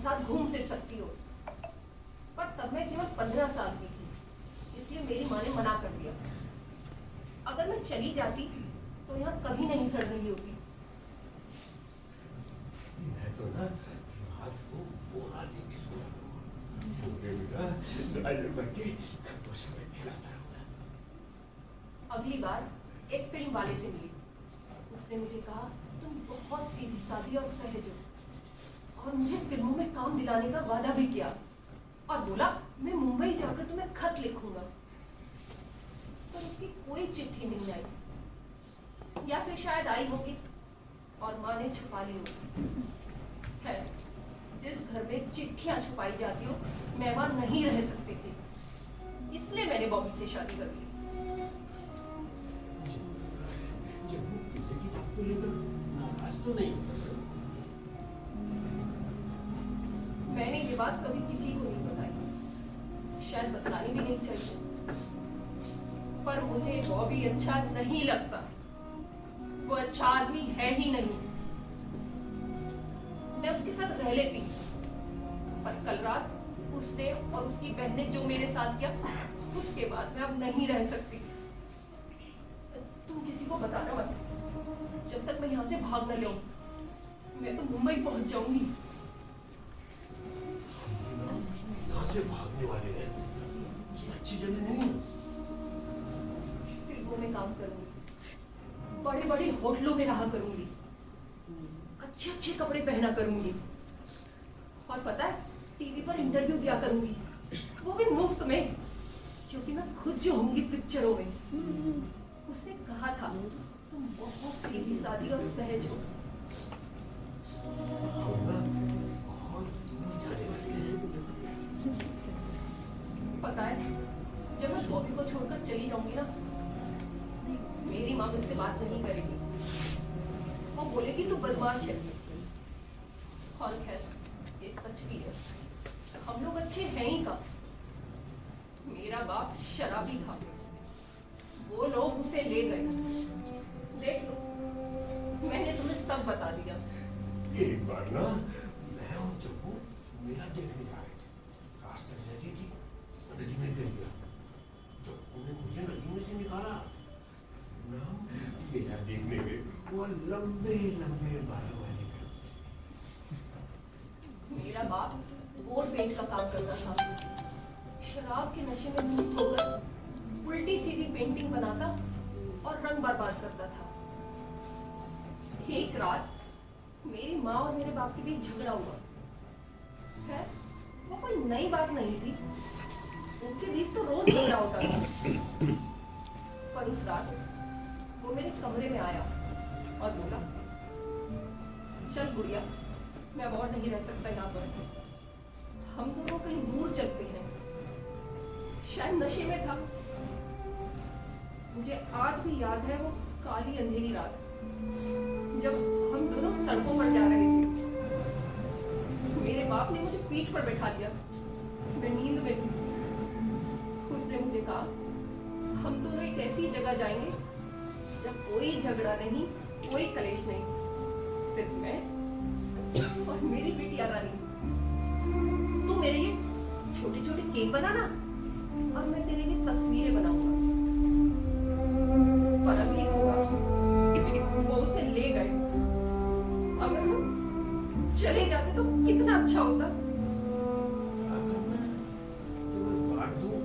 साथ घूम फिर सकती हो। पर तब मैं केवल 15 साल की थी, इसलिए मेरी माँ ने मना कर दिया। अगर मैं चली जाती तो यहाँ कभी नहीं सड़ रही होती। मैं तो ना रात को वो आने की सोच रहा हूँ। बेटा आज बच्चे खरगोशों में खिलाता रहूँगा। अगली बार एक फिल्म वाले से मिली। उसने मुझे कहा तुम बहुत सीधी सादी और सहज हो, और मुझे फिल्मों में काम दिलाने का वादा भी किया, और बोला मैं मुंबई जाकर तुम्हें खत लिखूंगा। पर उसकी कोई चिट्ठी नहीं आई, या फिर शायद आई होगी और माँ ने छुपा ली होगी। है, जिस घर में चिट्ठियां छुपाई जाती हो मैं वहां नहीं रह सकती थी, इसलिए मैंने बॉबी से शादी कर ली। जब वो पिल्ले की बात को लेकर नाराज तो नहीं? मैंने ये बात कभी किसी को नहीं बताई, शायद बतानी भी नहीं चाहिए, पर मुझे बॉबी अच्छा नहीं लगता। वो अच्छा आदमी है ही नहीं। मैं उसके साथ रह लेती, पर कल रात उसने और उसकी बहन ने जो मेरे साथ किया, उसके बाद मैं अब नहीं रह सकती। तुम किसी को बताना मत, जब तक मैं यहाँ से भाग न जाऊं। मैं तो मुंबई पहुंच जाऊंगी। यहाँ से भागने वाले हैं, ये अच्छी जगह नहीं है। फिल्मों में काम करूंगी, बड़े बड़े होटलों में रहा करूंगी, अच्छे अच्छे कपड़े पहना करूंगी, और पता है टीवी पर इंटरव्यू दिया करूंगी, वो भी मुफ्त में, क्योंकि मैं खुद जो होंगी पिक्चरों में। उसने कहा था तुम बहुत सीधी सादी और सहज हो। हम ना बहुत दूर जाने वाले हैं। पता है जब मैं बॉबी को छोड़कर चली जाऊंगी ना, मेरी माँ मुझसे बात नहीं करेगी। वो बोलेगी तू बदमाश है। और खैर ये सच भी है, हम लोग अच्छे हैं ही का। मेरा बाप शराबी था, वो लोग उसे ले गए। देख लो, मैंने तुम्हें सब बता दिया। एक बार ना मैं और जब्बू मेला देखने जा रहे थे, रास्ते में नदी थी, मैं नदी में गिर गया। जब्बू ने मुझे नदी में से निकाला ना, मेला देखने में वो लंबे लंबे बालों वाले थे। मेरा बाप बोर पेंट का काम करता था। शराब के नशे में धुत होकर उल्टी सीधी पेंटिंग बनाता और रंग बर्बाद करता था। एक रात मेरी माँ और मेरे बाप के बीच झगड़ा हुआ है। वो कोई नई बात नहीं थी, उनके बीच तो रोज झगड़ा होता था। पर उस रात वो मेरे कमरे में आया और बोला चल गुड़िया, मैं अब और नहीं रह सकता यहाँ पर, हम दोनों कहीं दूर चलते हैं। शायद नशे में था। मुझे आज भी याद है वो काली अंधेरी रात, जब हम दोनों सड़कों पर जा रहे थे। मेरे बाप ने मुझे पीठ पर बैठा लिया, मैं नींद में थी। उसने मुझे कहा हम दोनों एक ऐसी जगह जाएंगे जब कोई झगड़ा नहीं, कोई कलेश नहीं, सिर्फ मैं और मेरी बिटिया रानी। तू मेरे लिए छोटे छोटे केक बनाना और मैं तेरे लिए तस्वीरें बनाऊंगा। पर अगली सुबह वो उसे ले गए। अगर हम चले जाते तो कितना अच्छा होता। अगर मैं तुम्हें काट दूं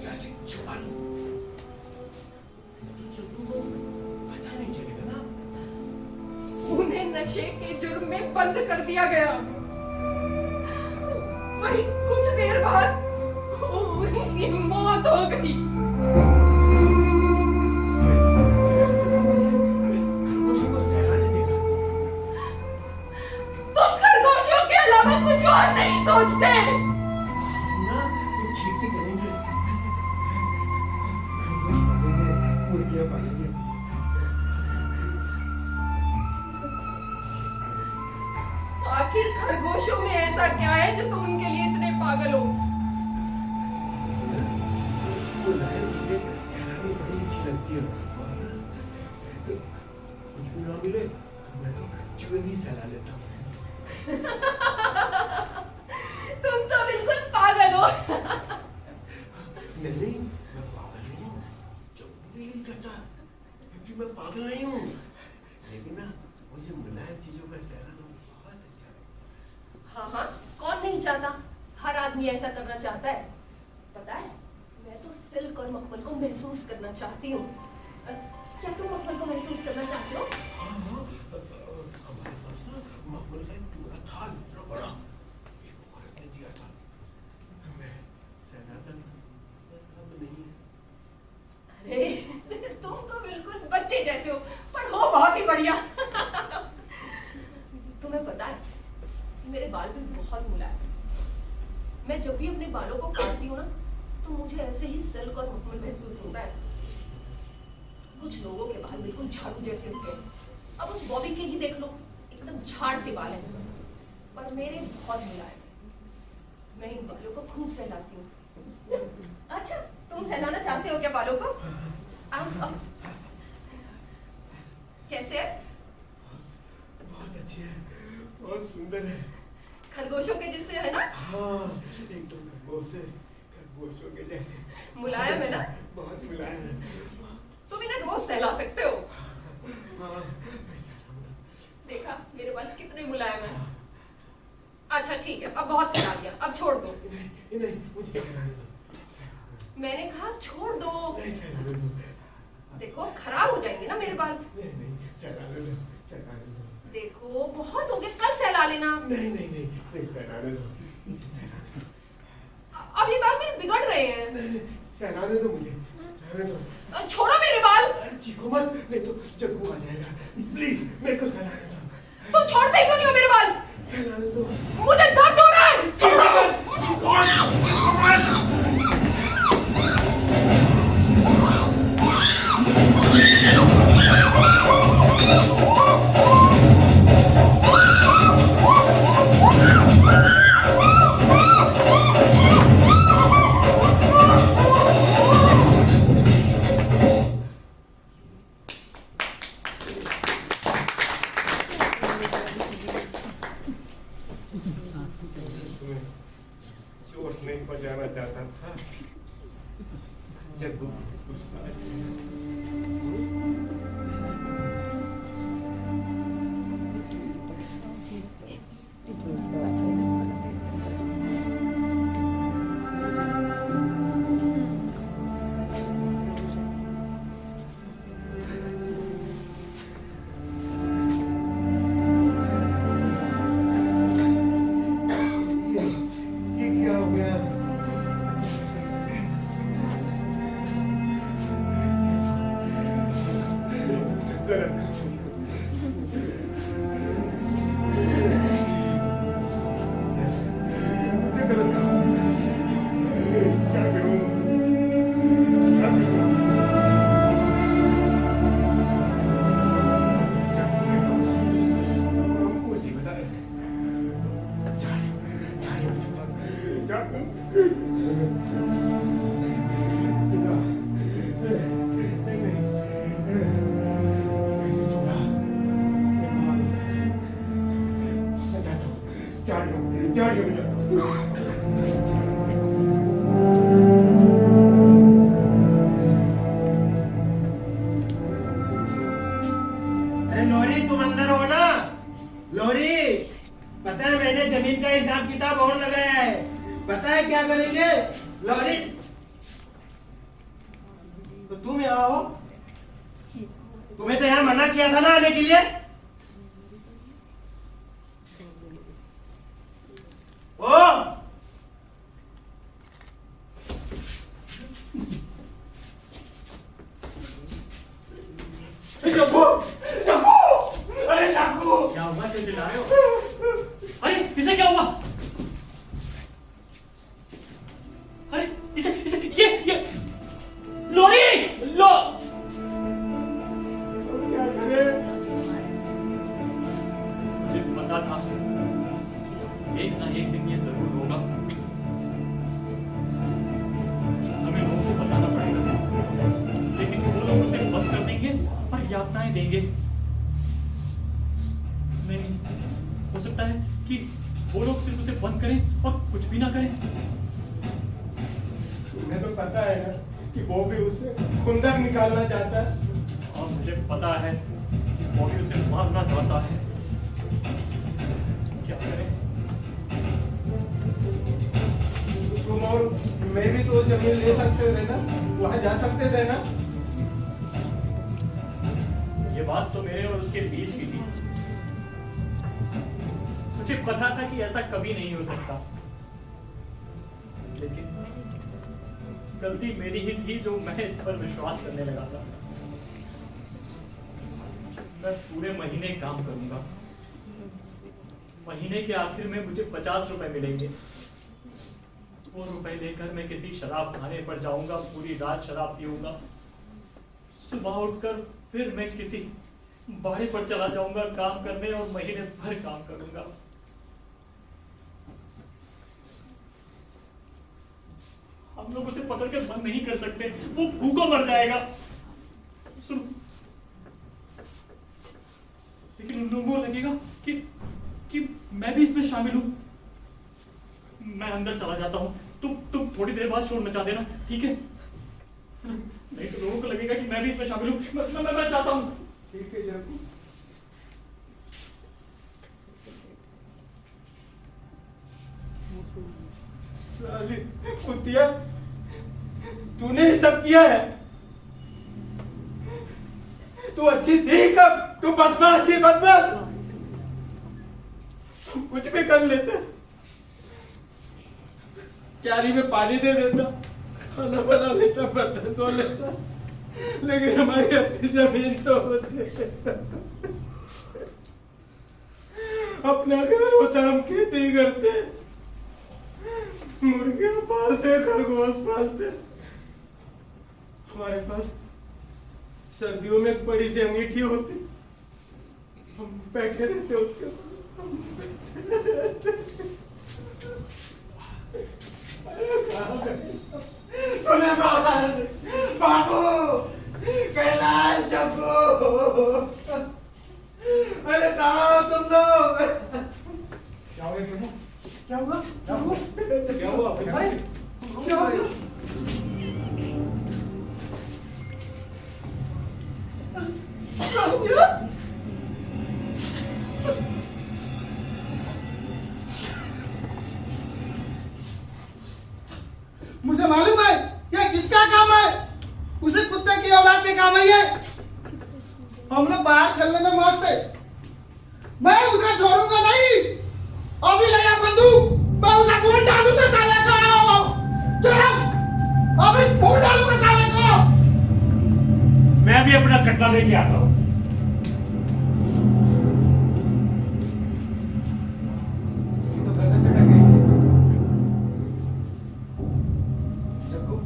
या से छुपा लूं, तो जब्बू को पता नहीं चलेगा ना। उन्हें नशे के जुर्म में बंद कर दिया गया। वही कुछ देर बाद उनकी मौत हो गई। खरगोशों को सहलाने देगा। तुम खरगोशों के अलावा कुछ और नहीं सोचते। हम ना ये खेती करेंगे, खरगोश पालेंगे, मुर्गियां पालेंगे। आखिर खरगोशों में ऐसा क्या है जो तुम उनके लिए इतने पागल हो? वो लहर मुझे सहलानी बड़ी अच्छी लगती है, और ना, कुछ भी ना मिले तो मैं तो चुहे भी सहला लेता हूँ। हर आदमी ऐसा करना चाहता है। पता है, मैं तो सिल्क और मखमल को महसूस करना चाहती हूँ। क्या तुम मखमल को महसूस करना चाहते हो? हमारे पास ना मखमल का एक टुकड़ा था, इतना बड़ा, एक औरत ने दिया था। मैं सनातन अब नहीं है। अरे तुम तो बिल्कुल बच्चे जैसे हो, पर हो बहुत ही बढ़िया। तुम्हें पता है, मेरे बाल भी बहुत मुलायम हैं। मैं जब भी अपने बालों को काटती हूँ ना, तो मुझे ऐसे ही सिल्क और मखमल महसूस होता है। कुछ लोगों के बाल बिल्कुल झाड़ू जैसे होते हैं। अब उस बॉबी के ही देख लो, एकदम झाड़ से बाल हैं, पर मेरे बहुत मुलायम हैं। मैं इन बालों को खूब सहलाती हूँ। अच्छा, तुम सहलाना चाहते हो क्या बालों को? अब कैसे है? बहुत अच्छी है, बहुत सुंदर है। खरगोशों के जैसे है ना? हाँ, एकदम खरगोशों के जैसे। मुलायम है ना? बहुत मुलायम है। तुम इन्हें रोज सहला सकते हो। हाँ, देखा मेरे बाल कितने मुलायम हैं। अच्छा ठीक है, अब बहुत सहला दिया, अब छोड़ दो। नहीं, मुझे सहलाने दो। मैंने कहा छोड़ दो। नहीं, सहलाने दो। देखो खराब हो जाएंगे ना मेरे बाल। नहीं, सहलाने दो, सहलाने दो। देखो बहुत हो गया, कल सहला लेना। नहीं, सहलाने दो, मुझे सहलाने दो। अभी बाल मेरे बिगड़ रहे हैं। नहीं, सहलाने दो मुझे, सहलाने दो। छोड़ो मेरे बाल। अरे चीखो मत, नहीं तो जग्गू आ जाएगा। प्लीज मेरे को सहलाने दो। तुम छोड़ते क्यों नहीं हो मेरे बाल? सहलाने दो। मुझे दर्द हो रहा है। छोड़ो मत, चीखो मत। चोट नहीं पहुंचाना चाहता था। जग्गू गुस्सा ये क्या हो गया? गलत मुझे गलत क्या करूं? क्या करूं? मुसीबत है। अरे लोरी, तुम अंदर हो ना? लोरी, पता है मैंने जमीन का हिसाब किताब और लगाया है। पता है क्या करेंगे? लोरी, तो तुम यहाँ हो? तुम्हें तो यहाँ मना किया था ना आने के लिए। ओ जग्गू, जग्गू, अरे जग्गू, क्या हुआ, क्यों चिल्ला रहे हो? अरे इसे क्या हुआ? अरे इसे ये लोरी लो। क्या करे? मुझे पता था एक ना एक दिन ये जरूर होगा। हमें लोगों को बताना पड़ेगा, लेकिन वो लोग उसे बंद कर देंगे और यातनाएं देंगे। नहीं, हो सकता है कि वो लोग सिर्फ उसे बंद करें और कुछ भी ना करें। तुम्हें तो पता है ना कि वो भी उससे खुंदक निकालना चाहता है। और मुझे पता है कि वो भी उसे मारना चाहता है। क्या करें? और मैं भी तो जमीन ले सकते थे ना, वहां जा सकते थे ना। ये बात तो मेरे और उसके बीच की थी। मुझे पता था कि ऐसा कभी नहीं हो सकता, लेकिन गलती मेरी ही थी जो मैं इस पर विश्वास करने लगा था। मैं पूरे महीने काम करूंगा, महीने के आखिर में मुझे 50 रुपए मिलेंगे। वो रुपए लेकर मैं किसी शराब खाने पर जाऊंगा, पूरी रात शराब पीऊंगा, सुबह उठकर फिर मैं किसी बाड़े पर चला जाऊंगा काम करने और महीने भर काम करूंगा। हम लोग उसे पकड़कर बंद नहीं कर सकते, वो भूखा मर जाएगा। सुनो, लेकिन उन लोगों को लगेगा कि मैं भी इसमें शामिल हूं। मैं अंदर चला जाता हूं, तुम थोड़ी देर बाद शोर मचा देना, ठीक है? नहीं तो लोगों को लगेगा कि मैं भी इसमें शामिल हूं। मैं चाहता हूं। ठीक है जग्गू। साली कुतिया, तूने ये सब किया है? तू अच्छी थी कब? तू बदमाश थी, बदमाश। कुछ भी कर लेता, क्यारी में पानी दे देता, खाना बना लेता, बर्तन धो लेता, लेकिन हमारी अपनी जमीन तो होती, अपना घर होता, हम खेती करते, मुर्गियां पालते, खरगोश पालते। हमारे पास सर्दियों में एक बड़ी सी अंगीठी होती, हम बैठे रहते उसके ऊपर। सुलेमान, बाबू, कैलाश, जग्गू, अरे कहाँ हो तुम लोग? क्या हो गया? क्या हुआ? क्या हुआ? क्या हुआ? अरे, क्या हो गया? क्या हो गया? मुझे मालूम है ये किसका काम है। उसे कुत्ते की औलाद के काम है ये। हम लोग बाहर खेलने में मस्त है। मैं उसे छोड़ूंगा नहीं। अभी लिया बंदूक, मैं उसे फोन डालूंगा साले को। चलो, अभी फोन डालूंगा साले को। मैं भी अपना कट्टा लेके आता हूँ। इसकी तो गर्दन चटक गई। जग्गू,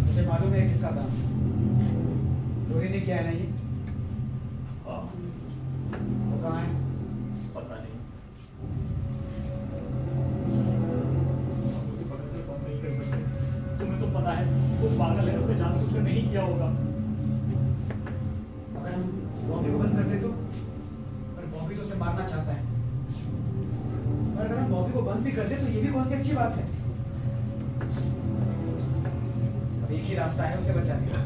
मुझे मालूम है किसका था। लोरी ने किया है ना ये? हाँ, वो कहाँ है? पता नहीं। हम उसे पकड़ से बंद नहीं कर सकते। तुम्हें तो पता है वो पागल है, उसने जानबूझकर नहीं किया होगा। अगर हम बॉबी को बंद कर दे तो? पर बॉबी तो उसे मारना चाहता है। और अगर हम बॉबी को बंद भी कर दे तो ये भी कौन सी अच्छी बात है। अब एक ही रास्ता है उसे बचाने का।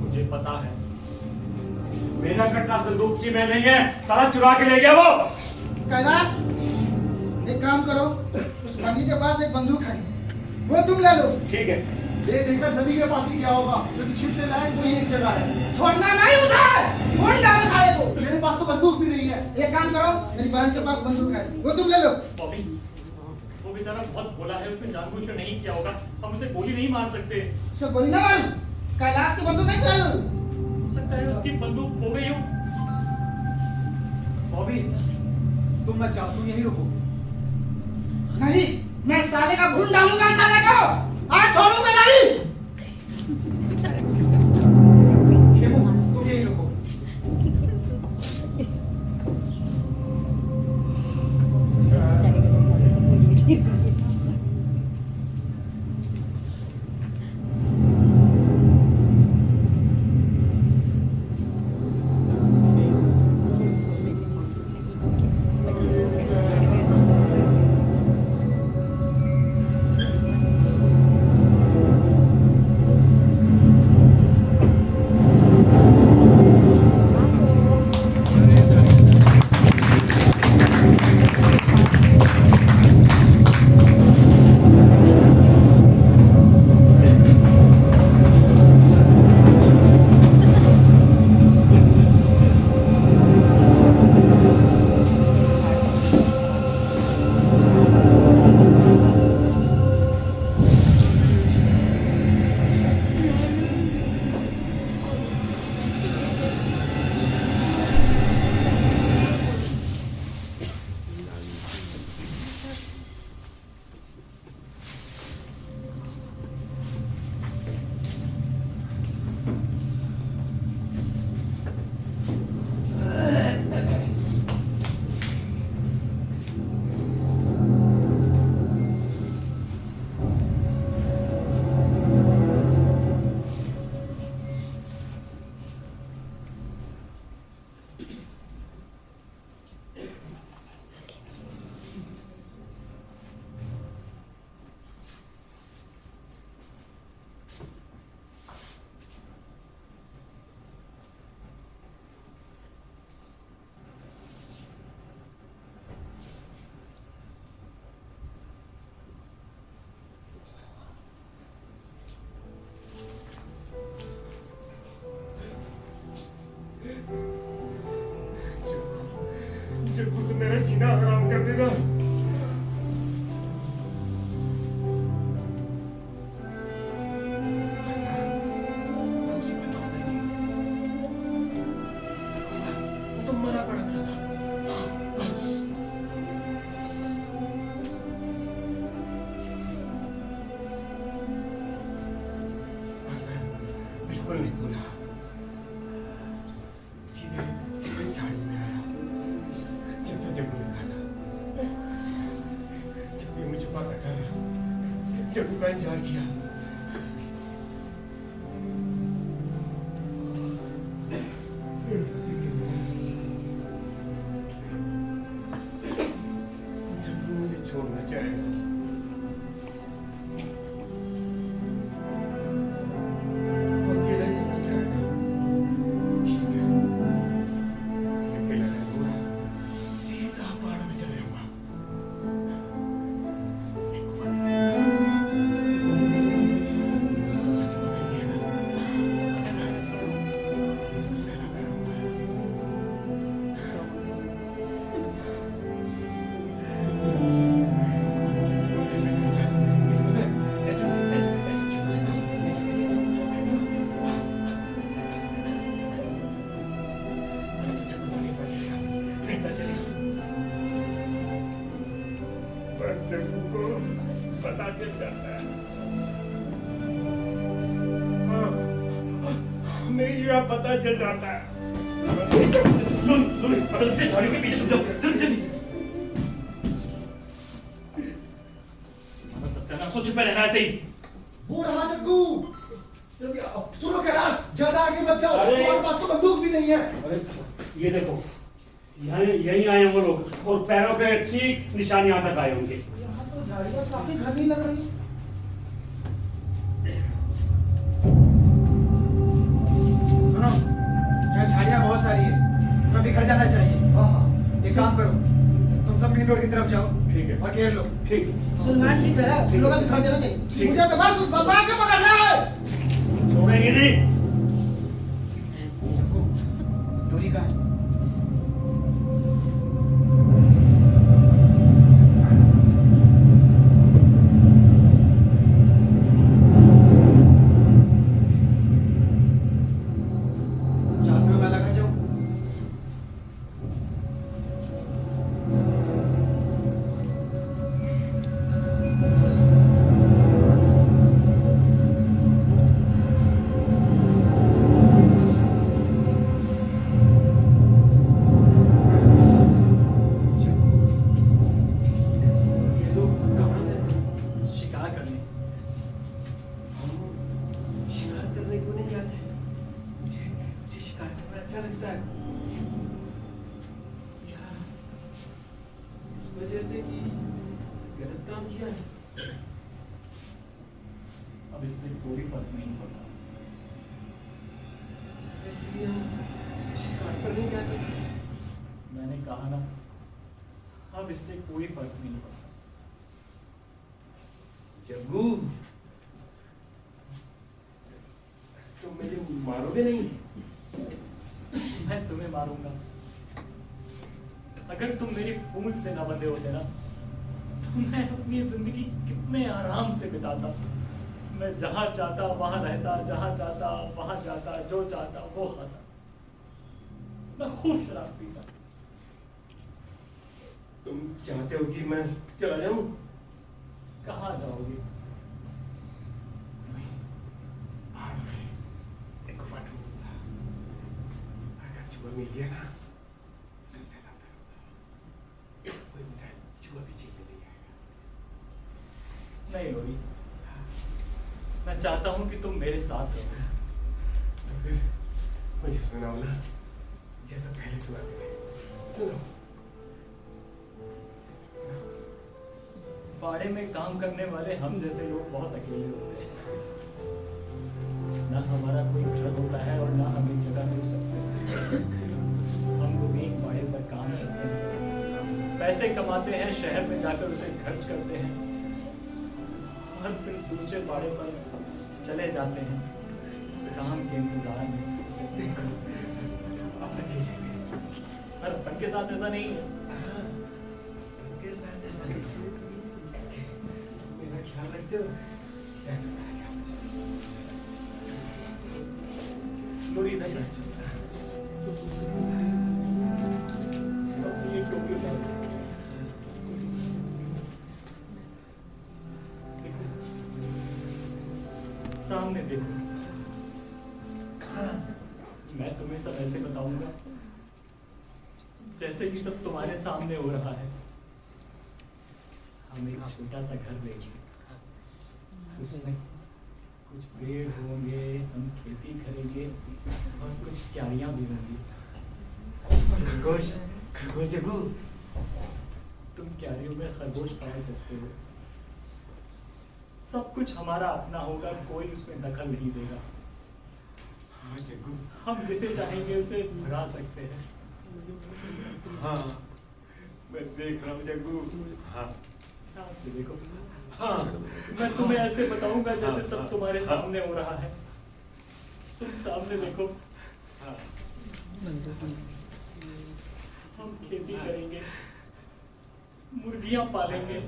मुझे पता है। मेरा कट्टा संदूकची में नहीं है, साला चुरा के ले गया वो। कैलाश, एक काम करो, उस बंदी के पास एक बंदूक है, वो तुम ले लो। ठीक है। ये देखकर नदी के पास ही क्या होगा, क्योंकि छिपने लायक कोई एक जगह है। छोड़ना नहीं उसे, फोन डालो साले को। मेरे पास तो बंदूक भी नहीं है। एक काम करो, मेरी बहन के पास बंदूक है, वो तुम ले लो। बॉबी, वो बेचारा बहुत भोला है, उसने जानबूझकर नहीं किया होगा। हम उसे गोली नहीं मार सकते। उसको गोली ना मारो, कैलाश की बंदूक नहीं चलाओ। हो सकता है उसकी बंदूक खो गई हो। बॉबी, तुम मत जाओ, तुम यहीं रुको। नहीं, मैं साले का भून डालूंगा साले को, आज छोड़ूंगा नहीं। खेमू, तुम यहीं रुको। चिपकू तो मेरा जीना हराम कर देगा। मैं उसे बताऊंगा नहीं। वो तो मरा पड़ा था। बिल्कुल नहीं भूला। सीधे सीधे झाड़ी में आया। जब जब ने कहा था, जब भी मुझे छुपा बैठा है, जब मैं इंतजार किया। जब भी मुझे छोड़ना चाहेगा, वो अकेला जाना चाहेगा। ठीक है, अकेला रहूंगा, सीधा पहाड़ में चले जाऊंगा। एक बार जो भी है ना, बस उसको सहला करूंगा। ऐसे करूंगा, इसको ना ऐसे ऐसे ऐसे छुपा देता हूँ, ऐसे तो जब वो नहीं बचेगा, नहीं बचेगा। पर जब को पता चल जाता है, मेरा पता चल जाता है। जल्दी से झाड़ियों के पीछे छुप जाओ, जल्दी जल्दी। हमारा सत्यानाश हो चुका रहना ऐसे ही। वो रहा जग्गू। जल्दी आओ। सुनो कैलाश, ज्यादा आगे मत जाओ, अरे। तुम्हारे पास तो बंदूक भी नहीं है। अरे ये देखो, यहाँ यहीं आए हैं वो लोग और पैरों पे ठीक निशान यहाँ तक आए उनके। यहाँ तो झाड़ियाँ काफी घनी लग रही। सुनो, यहाँ झाड़ियाँ बहुत सारी है, तुम्हें अभी घर जाना चाहिए। हाँ हाँ। एक काम करो, तुम सब मेन रोड की तरफ जाओ। ठीक है। और घेर लो। ठीक है। सलमान सिंह कह रहा है, तुम लोगों को घर जाना चाहिए। मुझे तो बस उस बदमाश से पकड़ना है। छोड़ेंगे नहीं। डोरी कहाँ है? चाहते हो मैं लगा जाऊं? ये लोग कहाँ गए? शिकार करने। हम शिकार करने क्यों नहीं जाते? मुझे शिकार करना अच्छा लगता है यार, इस वजह से कि गलत काम किया है। अब इससे कोई फर्क नहीं पड़ता। इसलिए हम शिकार पर नहीं जा सकते। मैंने कहा ना, अब इससे कोई फर्क नहीं पड़ता। जग्गू, तुम मुझे मारोगे नहीं? मैं तुम्हें मारूंगा। अगर तुम मेरी पूंछ से ना बंधे होते ना, तो मैं अपनी जिंदगी कितने आराम से बिताता। मैं जहां चाहता वहां रहता, जहां चाहता वहां जाता, जो चाहता वो खाता। मैं खूब शराब पीता। तुम चाहते हो कि मैं चला जाऊं? कहाँ जाओगे? पहाड़ों में एक गुफा ढूंढूंगा। अगर चूहा मिल गया ना, उसे सहला करूंगा। कोई मुझे चूहा भी जीत नहीं आएगा। नहीं लोरी, मैं चाहता हूं कि तुम मेरे साथ रहो। तो फिर मुझे सुनाओ ना, जैसा पहले सुनाते थे। सुनो। बाड़े में काम करने वाले हम जैसे लोग बहुत अकेले होते हैं। ना हमारा कोई घर होता है और ना हम एक जगह मिल सकते। हम लोग एक बाड़े पर काम करते हैं, पैसे कमाते हैं, शहर में जाकर उसे खर्च करते हैं और फिर दूसरे बाड़े पर चले जाते हैं काम के इंतजार में। देखो, अब तक ये जैसे पर अपन के साथ ऐसा नहीं है। थोड़ी इधर रख। ये टोपी उतार दो। देखो, सामने देखो। मैं तुम्हें सब ऐसे बताऊंगा जैसे कि सब तुम्हारे सामने हो रहा है। हम एक छोटा सा घर लेंगे, उसमें कुछ पेड़ होंगे, हम खेती करेंगे और कुछ क्यारियां भी होंगी। खरगोश खरगोश जग्गू, तुम क्यारियों में खरगोश पाल सकते हो। सब कुछ हमारा अपना होगा, कोई उसमें दखल नहीं देगा। हाँ जग्गू, हम जिसे चाहेंगे उसे भगा सकते हैं। हाँ मैं देख रहा हूँ जग्गू। हाँ ध्यान से देखो। हाँ मैं तुम्हें ऐसे बताऊंगा जैसे सब तुम्हारे सामने हो रहा है। तुम सामने देखो। हम खेती करेंगे, मुर्गियां पालेंगे,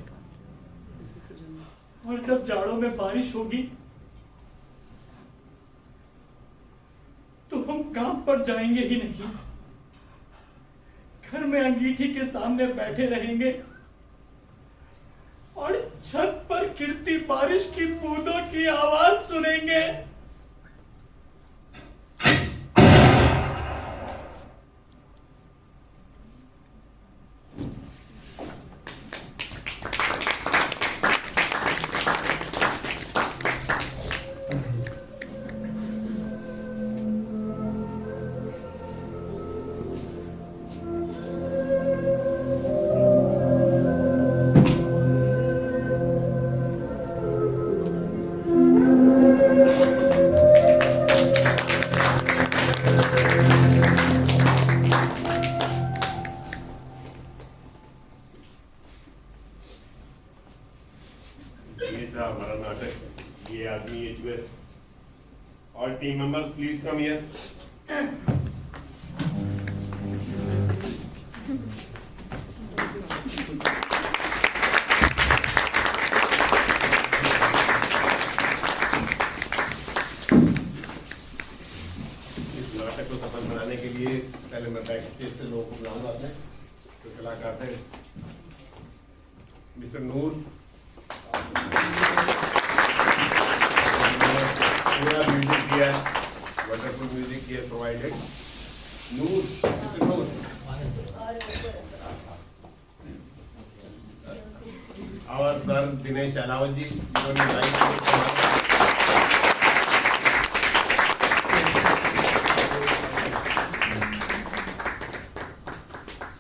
और जब जाड़ों में बारिश होगी तो हम काम पर जाएंगे ही नहीं। घर में अंगीठी के सामने बैठे रहेंगे और छत पर गिरती बारिश की बूंदों की आवाज सुनेंगे। ये था हमारा नाटक। ये आदमी, ये जो है, और team members please come here. इस नाटक को सफल बनाने के लिए पहले मैं बैक स्टेज से लोगों को बुलाऊंगा अपने जो कलाकार थे। मिस्टर नूर, पूरा म्यूजिक दिया, वंडरफुल म्यूजिक दिया प्रोवाइडेड। नूर, मिस्टर नूर। और सर दिनेश अलावत जी, जिन्होंने लाइव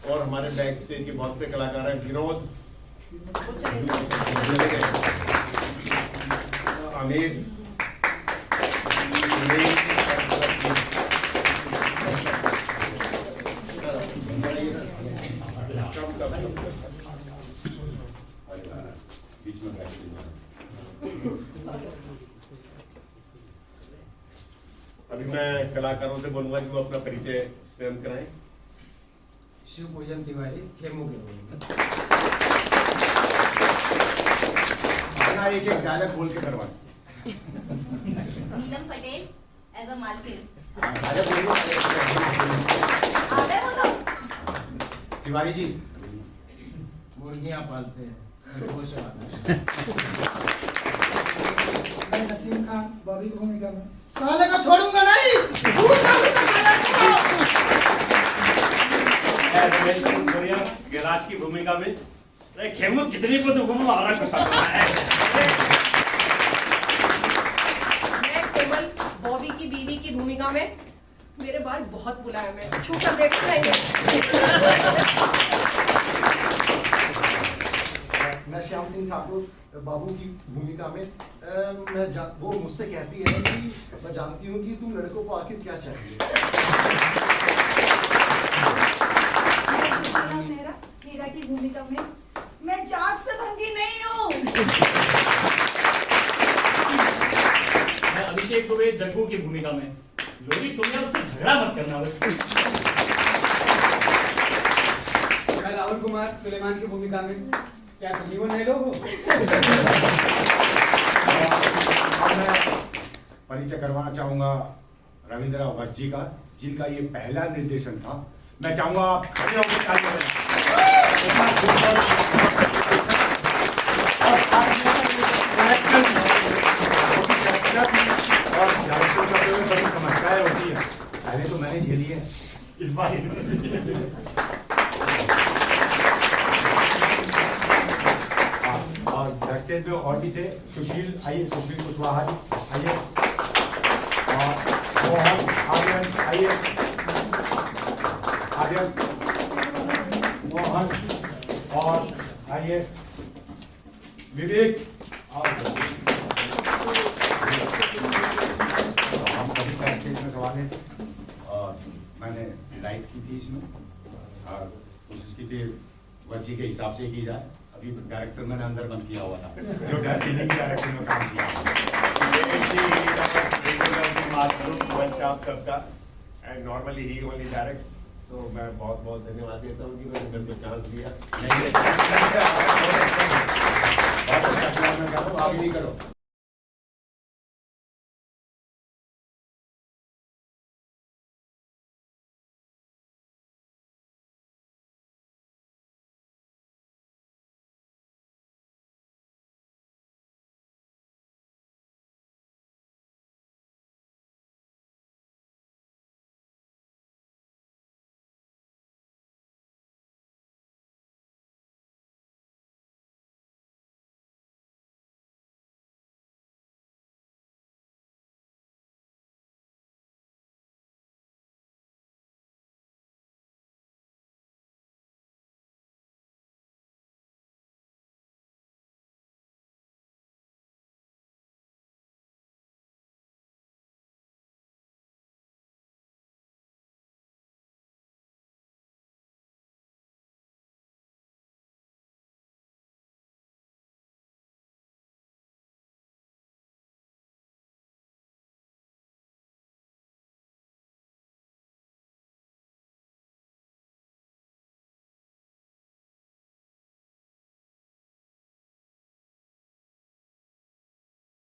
और हमारे बैक स्टेज के बहुत से कलाकार हैं। विनोद, अमीर, बीच में अभी मैं कलाकारों से बोलूंगा कि वो अपना परिचय स्वयं कराएं। शिव पूजन तिवारी, खेमू के अपना एक एक डायलॉग बोल के करवा। नीलम पटेल एज अ मालकिन। अरे बोलो, आ गए वो लोग। तिवारी जी। मुर्गियां पालते हैं, खरगोश मैं नसीम खान बॉबी की भूमिका में साले का छोड़ूंगा नहीं। दूर करूंगा साले को। गैलाश की भूमिका में खेमू कितनी को तो मारा करता है। मैं कोमल बॉबी की बीवी की भूमिका में। मेरे बाल बहुत मुलायम है, छू कर देखते रहेंगे। मैं श्याम सिंह ठाकुर बाबू की भूमिका में। वो मुझसे कहती है कि मैं जानती हूँ कि तुम लड़कों को आखिर क्या चाहिए। मेरा हीरा की भूमिका में मैं जात से भंगी नहीं हूँ। मैं अभिषेक दुबे जग्गू की भूमिका में। लोरी, तुम्हें उससे झगड़ा मत करना बस। मैं राहुल कुमार सुलेमान की भूमिका में। क्या तुम ही वो नए लोग हो? मैं परिचय करवाना चाहूंगा रविंद्र अवस्थी जी का, जिनका ये पहला निर्देशन था। मैं चाहूंगा आप खड़े होकर ताली बजाएं। और बड़ी समस्याएं होती है, पहले तो मैंने झेली है, इस बार और बैकस्टेज में और भी थे। सुशील आइए, सुशील कुशवाहा जी आइए, और मोहन आर्यन आइए, आर्यन मोहन, और आइए विवेक, और हम सभी बैकस्टेज में सवाल है। और मैंने लाइट की थी इसमें, और कोशिश की थी वर्जी के हिसाब से की जाए। अभी डायरेक्टर मैंने अंदर बंद किया हुआ था, जो नहीं डायरेक्टर में काम किया। बात करूँ वंचाप सबका, and normally he only direct, तो मैं बहुत बहुत धन्यवाद देता हूँ कि मैंने मेरे को चांस दिया। बहुत अच्छा, मैं कह रहा हूँ आगे नहीं करो।